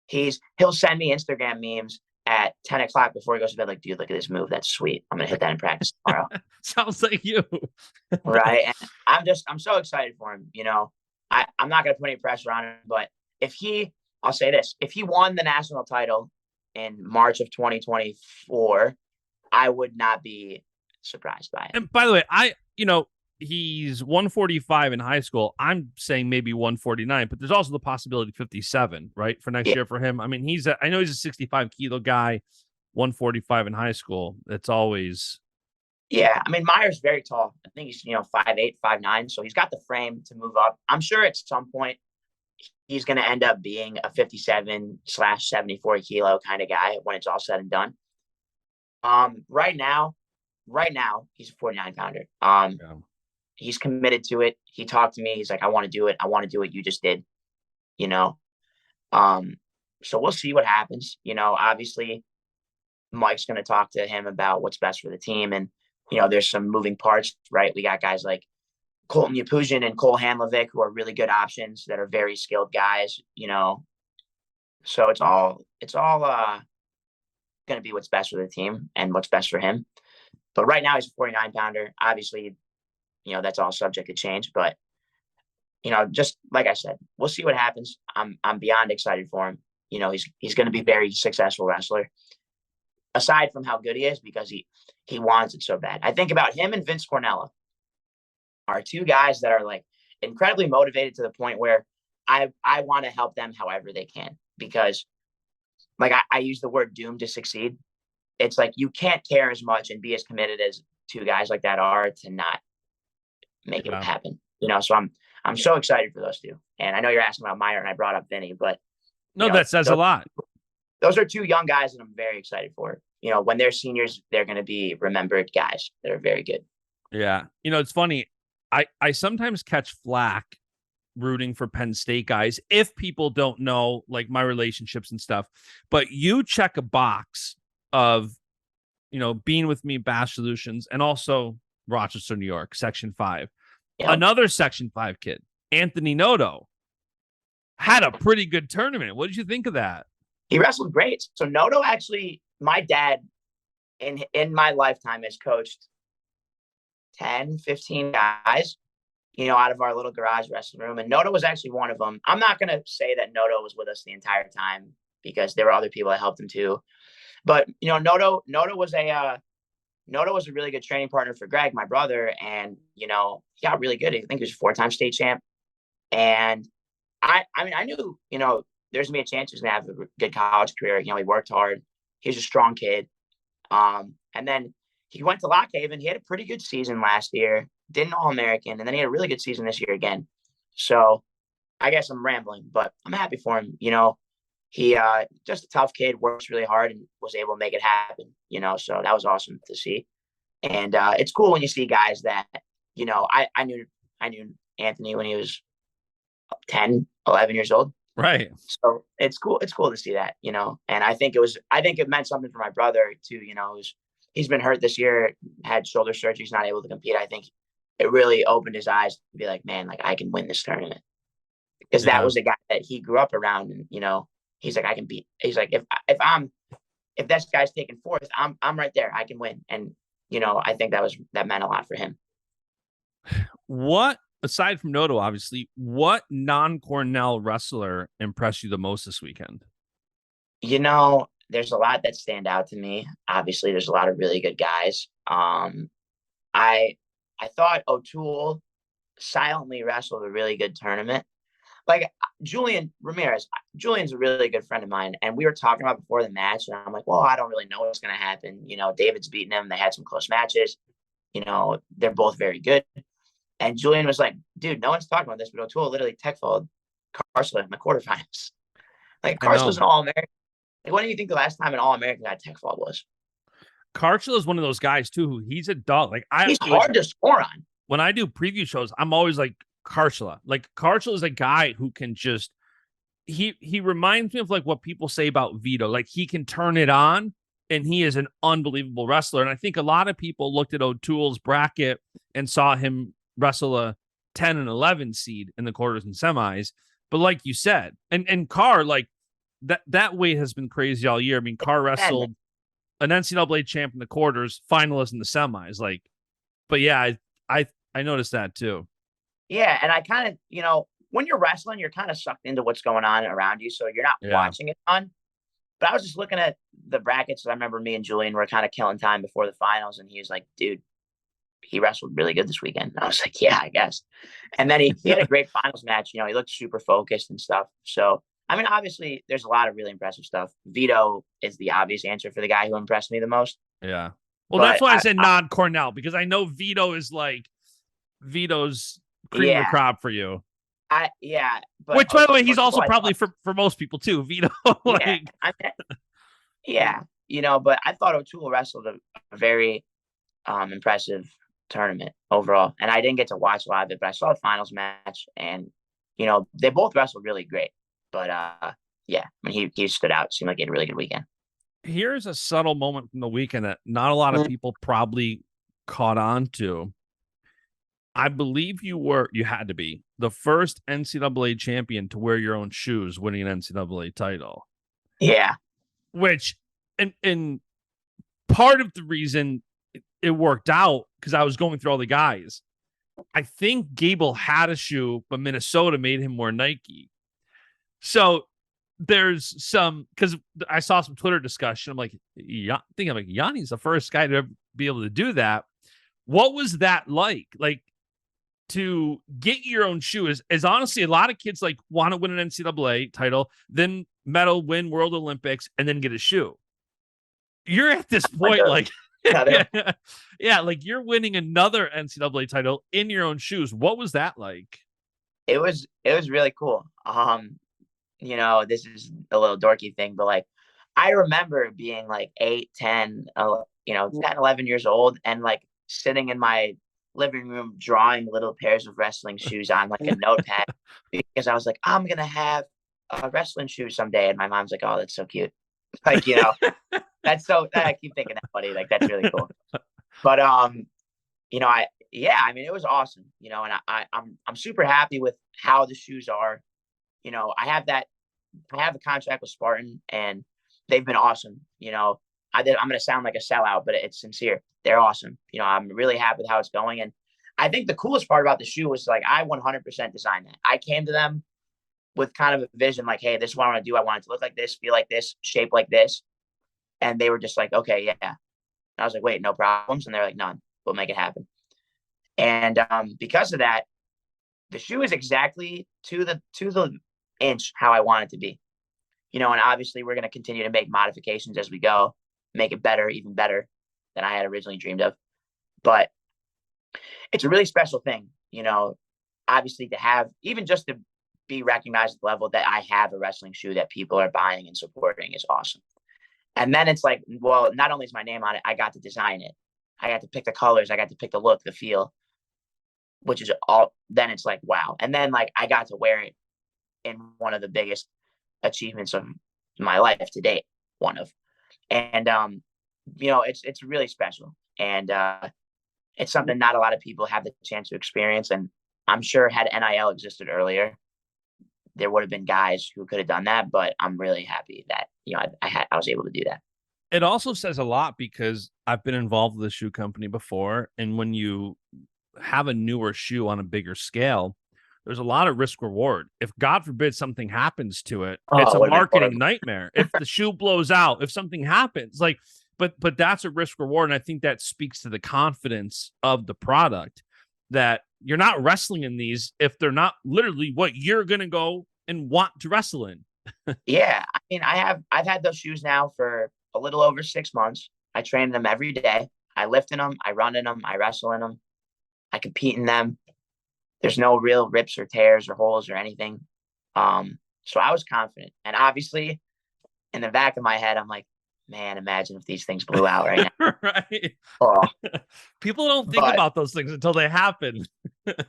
He'll send me Instagram memes at 10 o'clock before he goes to bed, like, dude, look at this move. That's sweet. I'm going to hit that in practice tomorrow. Sounds like you. Right. And I'm so excited for him. I'm not going to put any pressure on him, but I'll say this, if he won the national title in March of 2024, I would not be surprised by it. And by the way, he's 145 in high school. I'm saying maybe 149, but there's also the possibility 57, right? For next year for him. I mean, I know he's a 65 kilo guy, 145 in high school. It's always. Yeah. I mean, Meyer's very tall. I think he's, 5'8", 5'9". So he's got the frame to move up. I'm sure at some point he's going to end up being a 57/74 kilo kind of guy when it's all said and done. Right now he's a 49 pounder. He's committed to it. He talked to me. He's like, I want to do it. I want to do what you just did, so we'll see what happens. Obviously Mike's going to talk to him about what's best for the team. And, there's some moving parts, right? We got guys like Colton Yapuzin and Cole Hanlovic, who are really good options that are very skilled guys, so it's all going to be what's best for the team and what's best for him. But right now he's a 49 pounder. Obviously, that's all subject to change, but just like I said, we'll see what happens. I'm beyond excited for him. He's going to be a very successful wrestler, aside from how good he is, because he wants it so bad. I think about him and Vince Cornella are 2 guys that are like incredibly motivated to the point where I want to help them however they can, because like I use the word doomed to succeed. It's like you can't care as much and be as committed as 2 guys like that are to not make it happen. So I'm so excited for those 2. And I know you're asking about Meyer, and I brought up Vinny, but that says a lot. Those are 2 young guys that I'm very excited for. When they're seniors, they're going to be remembered guys that are very good. Yeah. It's funny. I sometimes catch flack rooting for Penn State guys if people don't know like my relationships and stuff. But you check a box of, being with me, BASCH Solutions, and also Rochester, New York, Section 5. Yep. Another Section 5 kid, Anthony Noto, had a pretty good tournament. What did you think of that? He wrestled great. So Noto actually, my dad in my lifetime has coached 10, 15 guys, out of our little garage wrestling room. And Noto was actually one of them. I'm not going to say that Noto was with us the entire time, because there were other people that helped him too. But Noto was a really good training partner for Greg, my brother, and he got really good. I think he was 4-time state champ, and I mean, I knew there's gonna be a chance he's gonna have a good college career. He worked hard. He's a strong kid. And then he went to Lock Haven. He had a pretty good season last year. Did an All-American, and then he had a really good season this year again. So I guess I'm rambling, but I'm happy for him. He just a tough kid, works really hard, and was able to make it happen. So that was awesome to see. And it's cool when you see guys that I knew Anthony when he was 10, 11 years old. Right. So it's cool. It's cool to see that, and I think it meant something for my brother too. He's been hurt this year, had shoulder surgery. He's not able to compete. I think it really opened his eyes to be like, man, like I can win this tournament, because that was the guy that he grew up around. And, he's like, I can beat, he's like, if this guy's taking fourth, I'm right there. I can win. And, I think that meant a lot for him. What, aside from Noto, obviously, what non-Cornell wrestler impressed you the most this weekend? There's a lot that stand out to me. Obviously, there's a lot of really good guys. I thought O'Toole silently wrestled a really good tournament. Like Julian Ramirez, Julian's a really good friend of mine, and we were talking about before the match, and I'm like, well, I don't really know what's going to happen. David's beaten him. They had some close matches. They're both very good. And Julian was like, dude, no one's talking about this, but O'Toole literally tech followed Karsla in the quarterfinals. Like, Karsla's an All-American. Like, when do you think the last time an All-American got tech followed was? Karchel is one of those guys too who he's a dog. Like he's hard to score on. When I do preview shows, I'm always like Karchel. Like Karchel is a guy who can just he reminds me of like what people say about Vito. Like he can turn it on, and he is an unbelievable wrestler. And I think a lot of people looked at O'Toole's bracket and saw him wrestle a 10 and 11 seed in the quarters and semis. But like you said, and Carr, like that weight has been crazy all year. I mean, Carr wrestled an NCAA champ in the quarters, finalist in the semis. Like, but yeah, I noticed that too. Yeah, and I kind of, when you're wrestling, you're kind of sucked into what's going on around you, so you're not watching it on. But I was just looking at the brackets. I remember me and Julian were kind of killing time before the finals, and he was like, dude, he wrestled really good this weekend. And I was like, yeah, I guess. And then he had a great finals match. He looked super focused and stuff. So, I mean, obviously, there's a lot of really impressive stuff. Vito is the obvious answer for the guy who impressed me the most. Yeah. Well, that's why I said non-Cornell, because I know Vito is like Vito's cream of the crop for you. But which, by the way, he's also probably for most people too. Vito, like, but I thought O'Toole wrestled a very impressive tournament overall, and I didn't get to watch a lot of it, but I saw the finals match, and they both wrestled really great. But I mean, he stood out. It seemed like he had a really good weekend. Here's a subtle moment from the weekend that not a lot of people probably caught on to. I believe you had to be the first NCAA champion to wear your own shoes, winning an NCAA title. Yeah. Which, and part of the reason it worked out, because I was going through all the guys. I think Gable had a shoe, but Minnesota made him wear Nike. So there's some, because I saw some Twitter discussion. I'm like, Yianni's the first guy to be able to do that. What was that like? Like, to get your own shoe is honestly, a lot of kids like want to win an NCAA title, then medal, win World Olympics, and then get a shoe. You're at this point, like, like you're winning another NCAA title in your own shoes. What was that like? It was really cool. This is a little dorky thing, but like, I remember being like 8, 10, 11 years old, and like sitting in my living room drawing little pairs of wrestling shoes on like a notepad, because I was like, I'm gonna have a wrestling shoe someday. And my mom's like, oh, that's so cute. Like, I keep thinking that, buddy. Like, that's really cool. But I mean, it was awesome, and I'm super happy with how the shoes are. I have the contract with Spartan, and they've been awesome. I'm going to sound like a sellout, but it's sincere. They're awesome. I'm really happy with how it's going. And I think the coolest part about the shoe was like, I 100% designed that. I came to them with kind of a vision like, hey, this is what I want to do. I want it to look like this, feel like this, shape like this. And they were just like, okay, yeah. And I was like, wait, no problems. And they're like, none, we'll make it happen. And because of that, the shoe is exactly to the inch how I want it to be. And obviously we're going to continue to make modifications as we go, make it better, even better than I had originally dreamed of. But it's a really special thing, obviously to have, even just to be recognized at the level that I have a wrestling shoe that people are buying and supporting is awesome. And then it's like, well, not only is my name on it, I got to design it. I got to pick the colors. I got to pick the look, the feel, which is all, then it's like, wow. And then like, I got to wear it in one of the biggest achievements of my life to date, one of. And, it's really special. And it's something not a lot of people have the chance to experience. And I'm sure had NIL existed earlier, there would have been guys who could have done that. But I'm really happy that, I was able to do that. It also says a lot because I've been involved with a shoe company before. And when you have a newer shoe on a bigger scale, there's a lot of risk reward. If God forbid something happens to it, it's a marketing nightmare. If the shoe blows out, if something happens, like, but that's a risk reward. And I think that speaks to the confidence of the product that you're not wrestling in these if they're not literally what you're going to go and want to wrestle in. Yeah. I mean, I've had those shoes now for a little over 6 months. I train them every day. I lift in them. I run in them. I wrestle in them. I compete in them. There's no real rips or tears or holes or anything. So I was confident. And obviously in the back of my head, I'm like, man, imagine if these things blew out right now. Right. Oh. People don't think about those things until they happen.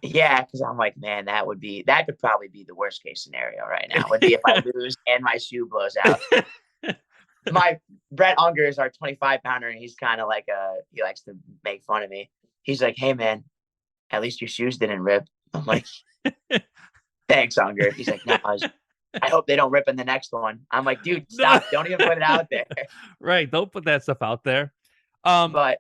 Yeah, because I'm like, man, that could probably be the worst case scenario right now. Would be if I lose and my shoe blows out. My Brett Unger is our 25-pounder, and he's kind of like he likes to make fun of me. He's like, hey man, at least your shoes didn't rip. I'm like, thanks, Unger. He's like, no, I hope they don't rip in the next one. I'm like, dude, stop. Don't even put it out there. Right. Don't put that stuff out there. But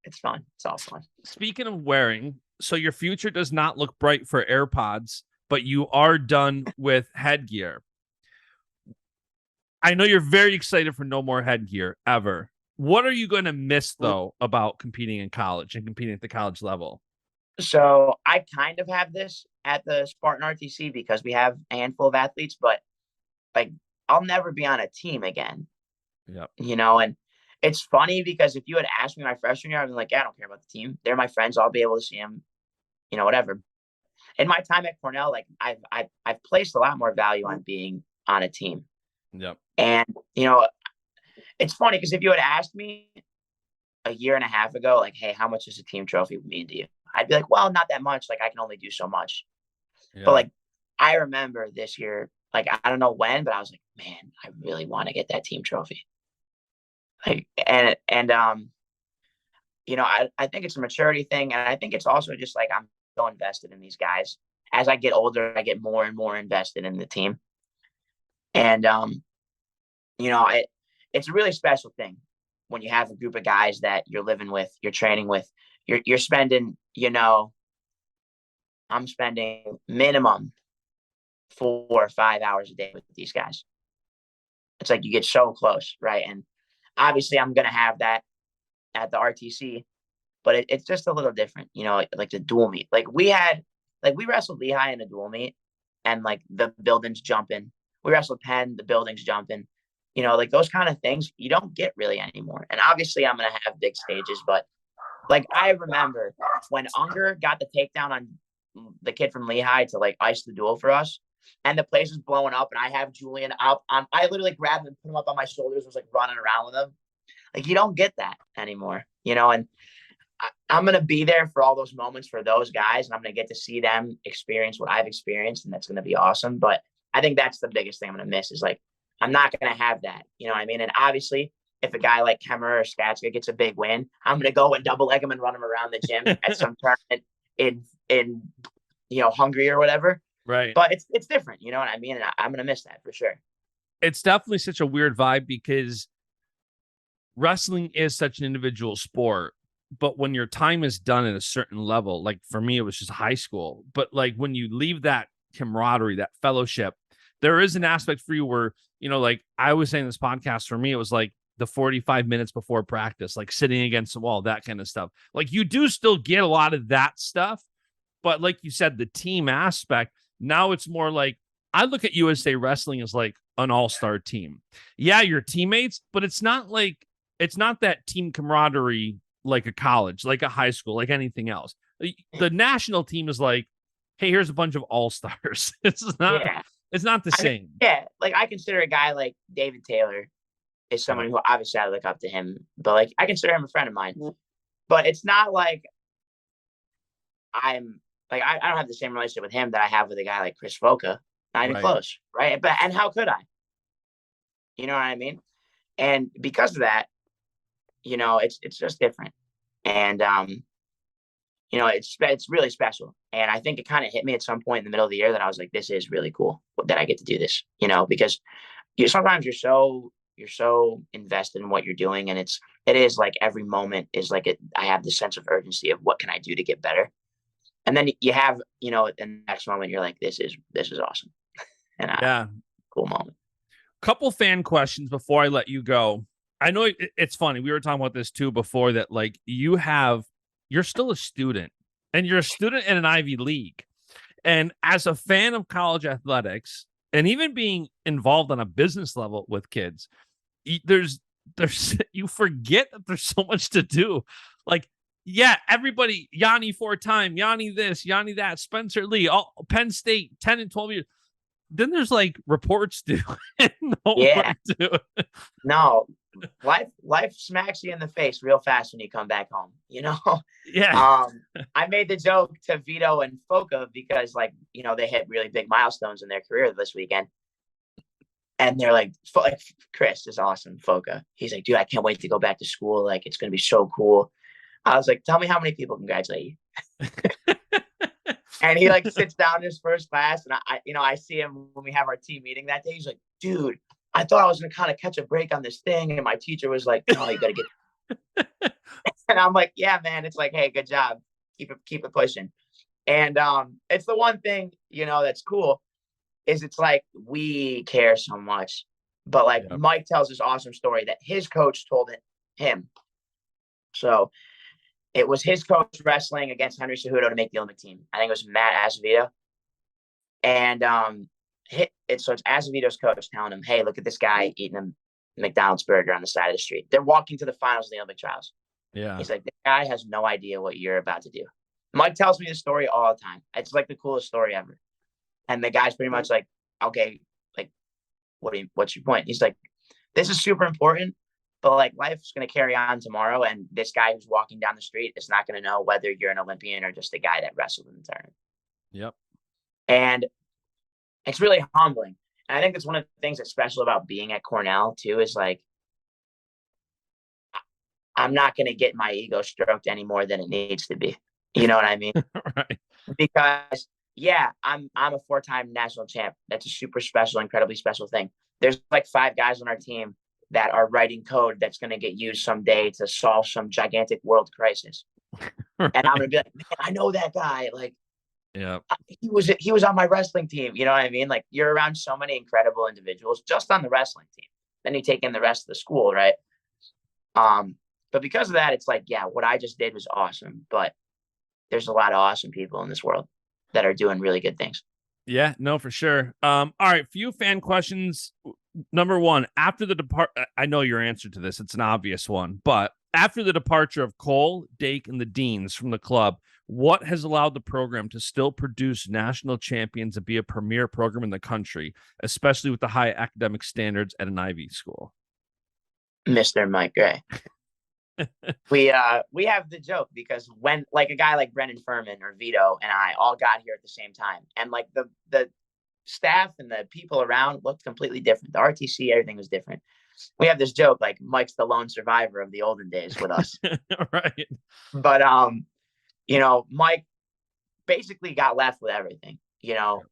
it's fun. It's all fun. Speaking of wearing, so your future does not look bright for AirPods, but you are done with headgear. I know you're very excited for no more headgear ever. What are you going to miss, though, about competing in college and competing at the college level? So I kind of have this at the Spartan RTC because we have a handful of athletes, but like I'll never be on a team again. Yep. And it's funny because if you had asked me my freshman year, I'd be like, yeah, I don't care about the team. They're my friends. I'll be able to see them, whatever. In my time at Cornell, like I've placed a lot more value on being on a team. Yep. And, it's funny because if you had asked me a year and a half ago, like, hey, how much does a team trophy mean to you? I'd be like, well, not that much. Like, I can only do so much. Yeah. But like, I remember this year, like, I don't know when, but I was like, man, I really want to get that team trophy. Like, I think it's a maturity thing. And I think it's also just like, I'm so invested in these guys. As I get older, I get more and more invested in the team. And, it's a really special thing when you have a group of guys that you're living with, you're training with, you're spending, I'm spending minimum 4 or 5 hours a day with these guys. It's like you get so close, right? And obviously I'm going to have that at the RTC, but it's just a little different, like the dual meet. Like we wrestled Lehigh in a dual meet and like the building's jumping. We wrestled Penn, the building's jumping. Like those kind of things you don't get really anymore. And obviously I'm going to have big stages, but like I remember when Unger got the takedown on the kid from Lehigh to like ice the duel for us and the place was blowing up and I have Julian up on, I literally grabbed him and put him up on my shoulders, was like running around with him. Like you don't get that anymore, and I'm going to be there for all those moments for those guys. And I'm going to get to see them experience what I've experienced. And that's going to be awesome. But I think that's the biggest thing I'm going to miss is like, I'm not going to have that. You know what I mean? And obviously, if a guy like Kemmer or Skatska gets a big win, I'm going to go and double leg him and run him around the gym at some tournament in Hungary or whatever. Right. But it's different. You know what I mean? And I'm going to miss that for sure. It's definitely such a weird vibe because wrestling is such an individual sport. But when your time is done at a certain level, like for me, it was just high school. But like when you leave that camaraderie, that fellowship, there is an aspect for you where, like I was saying this podcast, for me, it was like the 45 minutes before practice, like sitting against the wall, that kind of stuff. Like you do still get a lot of that stuff, but like you said, the team aspect, now it's more like I look at USA Wrestling as like an all-star team. Yeah, your teammates, but it's not that team camaraderie like a college, like a high school, like anything else. The national team is like, hey, here's a bunch of all-stars. It's not the same. Like I consider a guy like David Taylor is someone who obviously I look up to him, but like I consider him a friend of mine. But it's not like I don't have the same relationship with him that I have with a guy like Chris Foca. Not even close, right? And how could I? You know what I mean? And because of that, it's just different. And it's really special. And I think it kind of hit me at some point in the middle of the year that I was like, this is really cool that I get to do this, because sometimes you're so invested in what you're doing. And it is like every moment is like I have this sense of urgency of what can I do to get better? And then you have, in the next moment, you're like, this is awesome. And cool moment. Couple fan questions before I let you go. I know it's funny. We were talking about this too before that, like you're still a student and you're a student in an Ivy League. And as a fan of college athletics and even being involved on a business level with kids, there's you forget that there's so much to do. Like, yeah, everybody, Yianni 4-time, Yianni this, Yianni that, Spencer Lee, all Penn State, 10 and 12 years. Then there's like reports due and work due. No, life smacks you in the face real fast when you come back home, Yeah. I made the joke to Vito and Foca because they hit really big milestones in their career this weekend. And they're like, Chris is awesome, Foca. He's like, dude, I can't wait to go back to school. Like, it's going to be so cool. I was like, tell me how many people congratulate you. And he sits down in his first class, and I see him when we have our team meeting that day. He's like, dude, I thought I was going to kind of catch a break on this thing. And my teacher was like, no, you got to get. And I'm like, yeah, man. It's like, hey, good job. Keep it pushing. And it's the one thing, that's cool is it's like we care so much. But Mike tells this awesome story that his coach told him. So it was his coach wrestling against Henry Cejudo to make the Olympic team. I think it was Matt Acevedo. And so it's Acevedo's coach telling him, hey, look at this guy eating a McDonald's burger on the side of the street. They're walking to the finals of the Olympic trials. Yeah. He's like, this guy has no idea what you're about to do. Mike tells me this story all the time. It's like the coolest story ever. And the guy's pretty much like, okay, like, what's your point? He's like, this is super important. But life's going to carry on tomorrow. And this guy who's walking down the street is not going to know whether you're an Olympian or just a guy that wrestled in the tournament. Yep. And it's really humbling. And I think that's one of the things that's special about being at Cornell too, is I'm not going to get my ego stroked any more than it needs to be. You know what I mean? Right. Because I'm a 4-time national champ. That's a super special, incredibly special thing. There's 5 guys on our team that are writing code that's going to get used someday to solve some gigantic world crisis. Right. And I'm going to be like, man, I know that guy. He was on my wrestling team. You know what I mean? You're around so many incredible individuals just on the wrestling team. Then you take in the rest of the school, right? But because of that, it's what I just did was awesome. But there's a lot of awesome people in this world that are doing really good things. Yeah, no, for sure. All right, few fan questions. Number one, after the I know your answer to this. It's an obvious one, but after the departure of Cole, Dake, and the Deans from the club, what has allowed the program to still produce national champions and be a premier program in the country, especially with the high academic standards at an Ivy school? Mr. Mike Gray. We have the joke because when a guy like Brendan Furman or Vito and I all got here at the same time, and the staff and the people around looked completely different. The RTC, everything was different. We have this joke Mike's the lone survivor of the olden days with us. Right. But Mike basically got left with everything. Kyle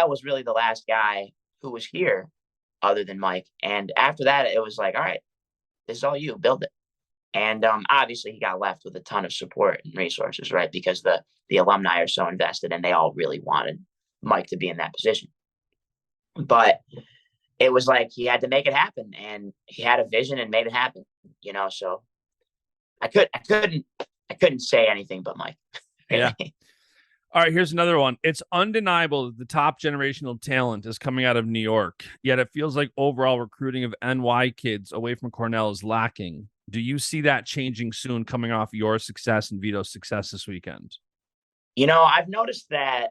was really the last guy who was here other than Mike. And after that, it was all right, this is all you, build it. And obviously he got left with a ton of support and resources, right? Because the alumni are so invested and they all really wanted Mike to be in that position. But it was like he had to make it happen, and he had a vision and made it happen, so I couldn't say anything but Mike. Really. Yeah. All right, here's another one. It's undeniable that the top generational talent is coming out of New York, yet it feels like overall recruiting of NY kids away from Cornell is lacking. Do you see that changing soon coming off your success and Vito's success this weekend? I've noticed that,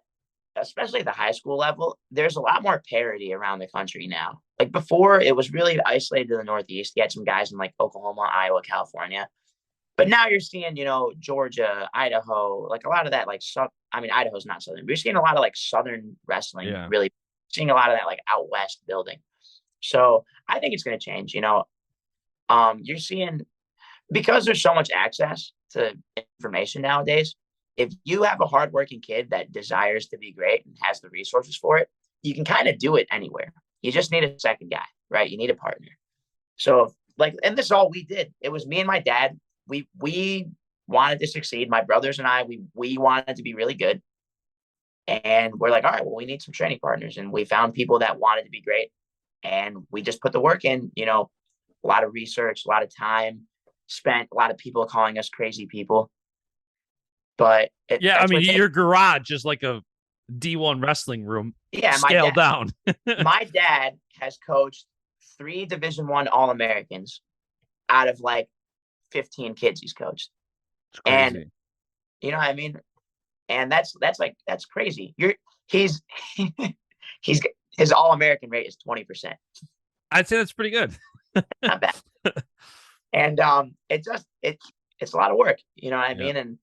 especially at the high school level, there's a lot more parity around the country now. Like before, it was really isolated to the Northeast. You had some guys in like Oklahoma, Iowa, California. But now you're seeing, Georgia, Idaho, like a lot of that, like, Idaho's not Southern, but you're seeing a lot of like Southern wrestling, really seeing a lot of that like out West building. So I think it's going to change, you're seeing, because there's so much access to information nowadays, if you have a hardworking kid that desires to be great and has the resources for it, you can kind of do it anywhere. You just need a second guy, right? You need a partner. So and this is all we did. It was me and my dad. We wanted to succeed. My brothers and I, we wanted to be really good. And we're like, all right, well, we need some training partners. And we found people that wanted to be great. And we just put the work in, a lot of research, a lot of time spent, a lot of people calling us crazy people. But your garage is like a D1 wrestling room. Yeah, scaled down. My dad has coached 3 Division I All-Americans out of like 15 kids he's coached. And you know what I mean? And that's crazy. He's his All-American rate is 20%. I'd say that's pretty good. Not bad. And it's a lot of work, you know what I mean?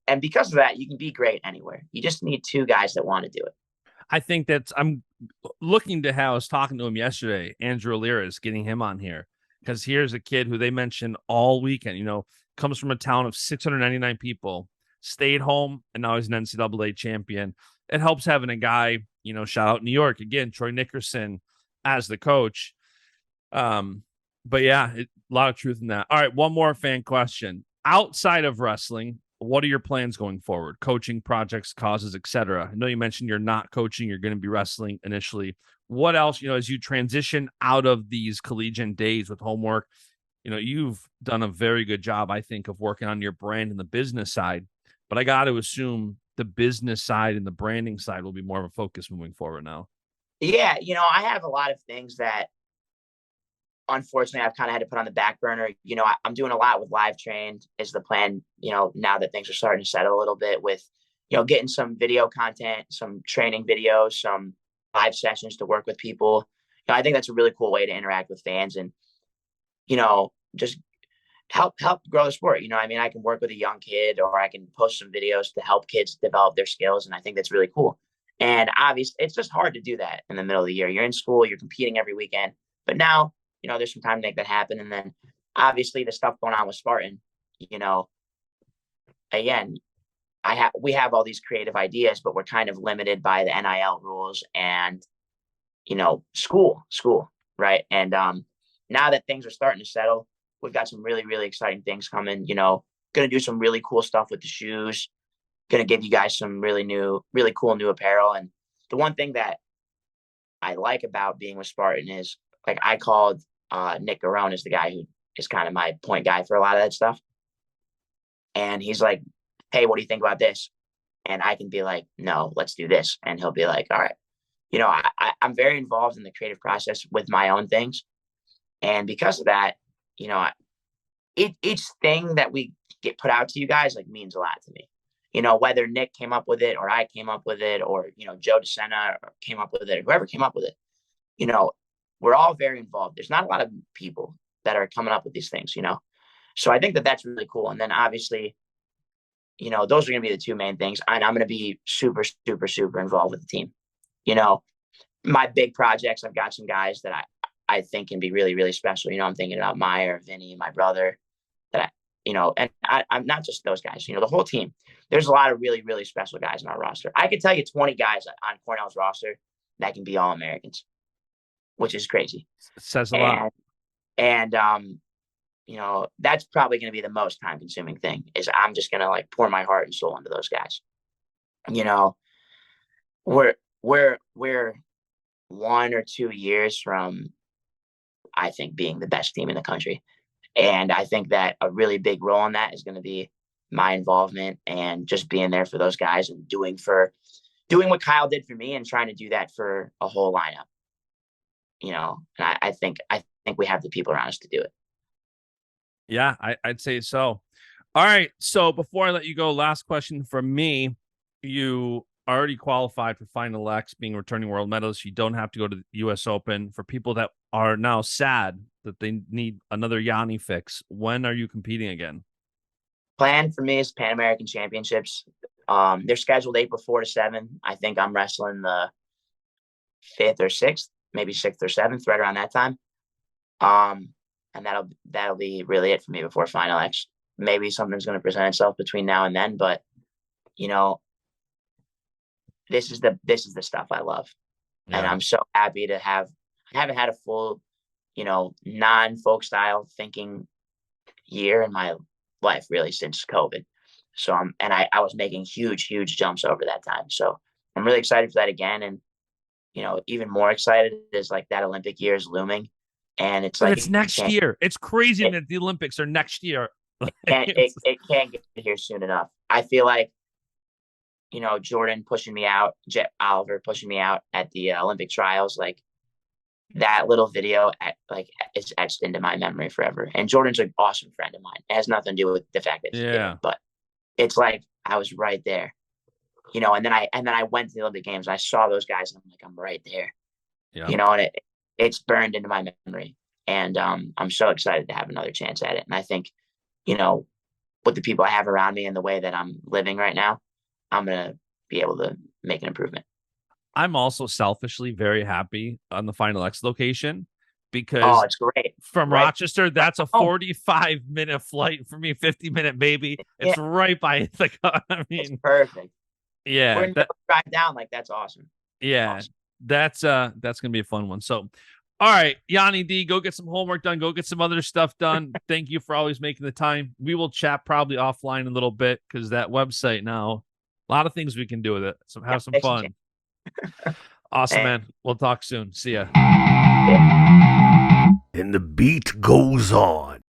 And because of that, you can be great anywhere. You just need 2 guys that want to do it. I think I'm looking to how I was talking to him yesterday, Andrew Alira's, getting him on here, because here's a kid who they mentioned all weekend, comes from a town of 699 people, stayed home, and now he's an NCAA champion. It helps having a guy, shout out New York again, Troy Nickerson as the coach. But yeah, a lot of truth in that. All right, one more fan question. Outside of wrestling, what are your plans going forward? Coaching, projects, causes, etc. I know you mentioned you're not coaching, you're going to be wrestling initially. What else, as you transition out of these collegiate days with homework, you've done a very good job, I think, of working on your brand and the business side. But I got to assume the business side and the branding side will be more of a focus moving forward now. Yeah, I have a lot of things that, unfortunately, I've kind of had to put on the back burner. I'm doing a lot with Live Trained is the plan, now that things are starting to settle a little bit with, getting some video content, some training videos, some live sessions to work with people. I think that's a really cool way to interact with fans and, just help grow the sport. I can work with a young kid, or I can post some videos to help kids develop their skills. And I think that's really cool. And obviously it's just hard to do that in the middle of the year. You're in school, you're competing every weekend, but now, there's some time to make that happen. And then obviously the stuff going on with Spartan, again, we have all these creative ideas, but we're kind of limited by the NIL rules and, school, right? And now that things are starting to settle, we've got some really, really exciting things coming, going to do some really cool stuff with the shoes, going to give you guys some really cool new apparel. And the one thing that I like about being with Spartan is, like, I called Nick Garone is the guy who is kind of my point guy for a lot of that stuff. And he's like, hey, what do you think about this? And I can be like, no, let's do this. And he'll be like, all right. I'm very involved in the creative process with my own things. And because of that, each thing that we get put out to you guys, like, means a lot to me. Whether Nick came up with it or I came up with it, or, Joe DeSena came up with it, or whoever came up with it, we're all very involved. There's not a lot of people that are coming up with these things, So I think that that's really cool. And then obviously, those are going to be the 2 main things. And I'm going to be super, super, super involved with the team. My big projects, I've got some guys that I think can be really, really special. I'm thinking about Meyer, Vinny, my brother, that and I'm not just those guys, the whole team. There's a lot of really, really special guys in our roster. I could tell you 20 guys on Cornell's roster that can be All-Americans, which is crazy. It says a lot. And that's probably going to be the most time consuming thing, is I'm just going to, like, pour my heart and soul into those guys. We're 1 or 2 years from, I think, being the best team in the country. And I think that a really big role in that is going to be my involvement and just being there for those guys and doing what Kyle did for me and trying to do that for a whole lineup. And I think we have the people around us to do it. Yeah, I'd say so. All right. So before I let you go, last question from me. You already qualified for Final X, being returning world medalist. You don't have to go to the U.S. Open. For people that are now sad that they need another Yianni fix, when are you competing again? Plan for me is Pan American Championships. They're scheduled April 4 to 7. I think I'm wrestling the 5th or 6th, maybe 6th or 7th, right around that time. And that'll be really it for me before Final X. Maybe something's going to present itself between now and then, but this is the stuff I love. Yeah. And I'm so happy to I haven't had a full, non-folk style thinking year in my life really since COVID. So I was making huge jumps over that time. So I'm really excited for that again. And, even more excited is like that Olympic year is looming. And it's like, it's next year. It's crazy that the Olympics are next year. It can't get here soon enough. I feel like, Jordan pushing me out, Jet Oliver pushing me out at the Olympic trials, like that little video it's etched into my memory forever. And Jordan's an awesome friend of mine. It has nothing to do with the fact that yeah, but it's like I was right there, and then I went to the Olympic Games and I saw those guys and I'm like, I'm right there. Yeah. And it's burned into my memory. And I'm so excited to have another chance at it. And I think, with the people I have around me and the way that I'm living right now, I'm going to be able to make an improvement. I'm also selfishly very happy on the Final X location because it's great. From Rochester, that's a 45-minute flight for me, 50-minute maybe. It's right by Ithaca. I mean, it's perfect. Yeah. We're gonna drive down, like that's awesome. Yeah. Awesome. That's gonna be a fun one. So all right, Yianni D, go get some homework done. Go get some other stuff done. Thank you for always making the time. We will chat probably offline a little bit because that website now, a lot of things we can do with it. So have some fun. Awesome, man. We'll talk soon. See ya. And the beat goes on.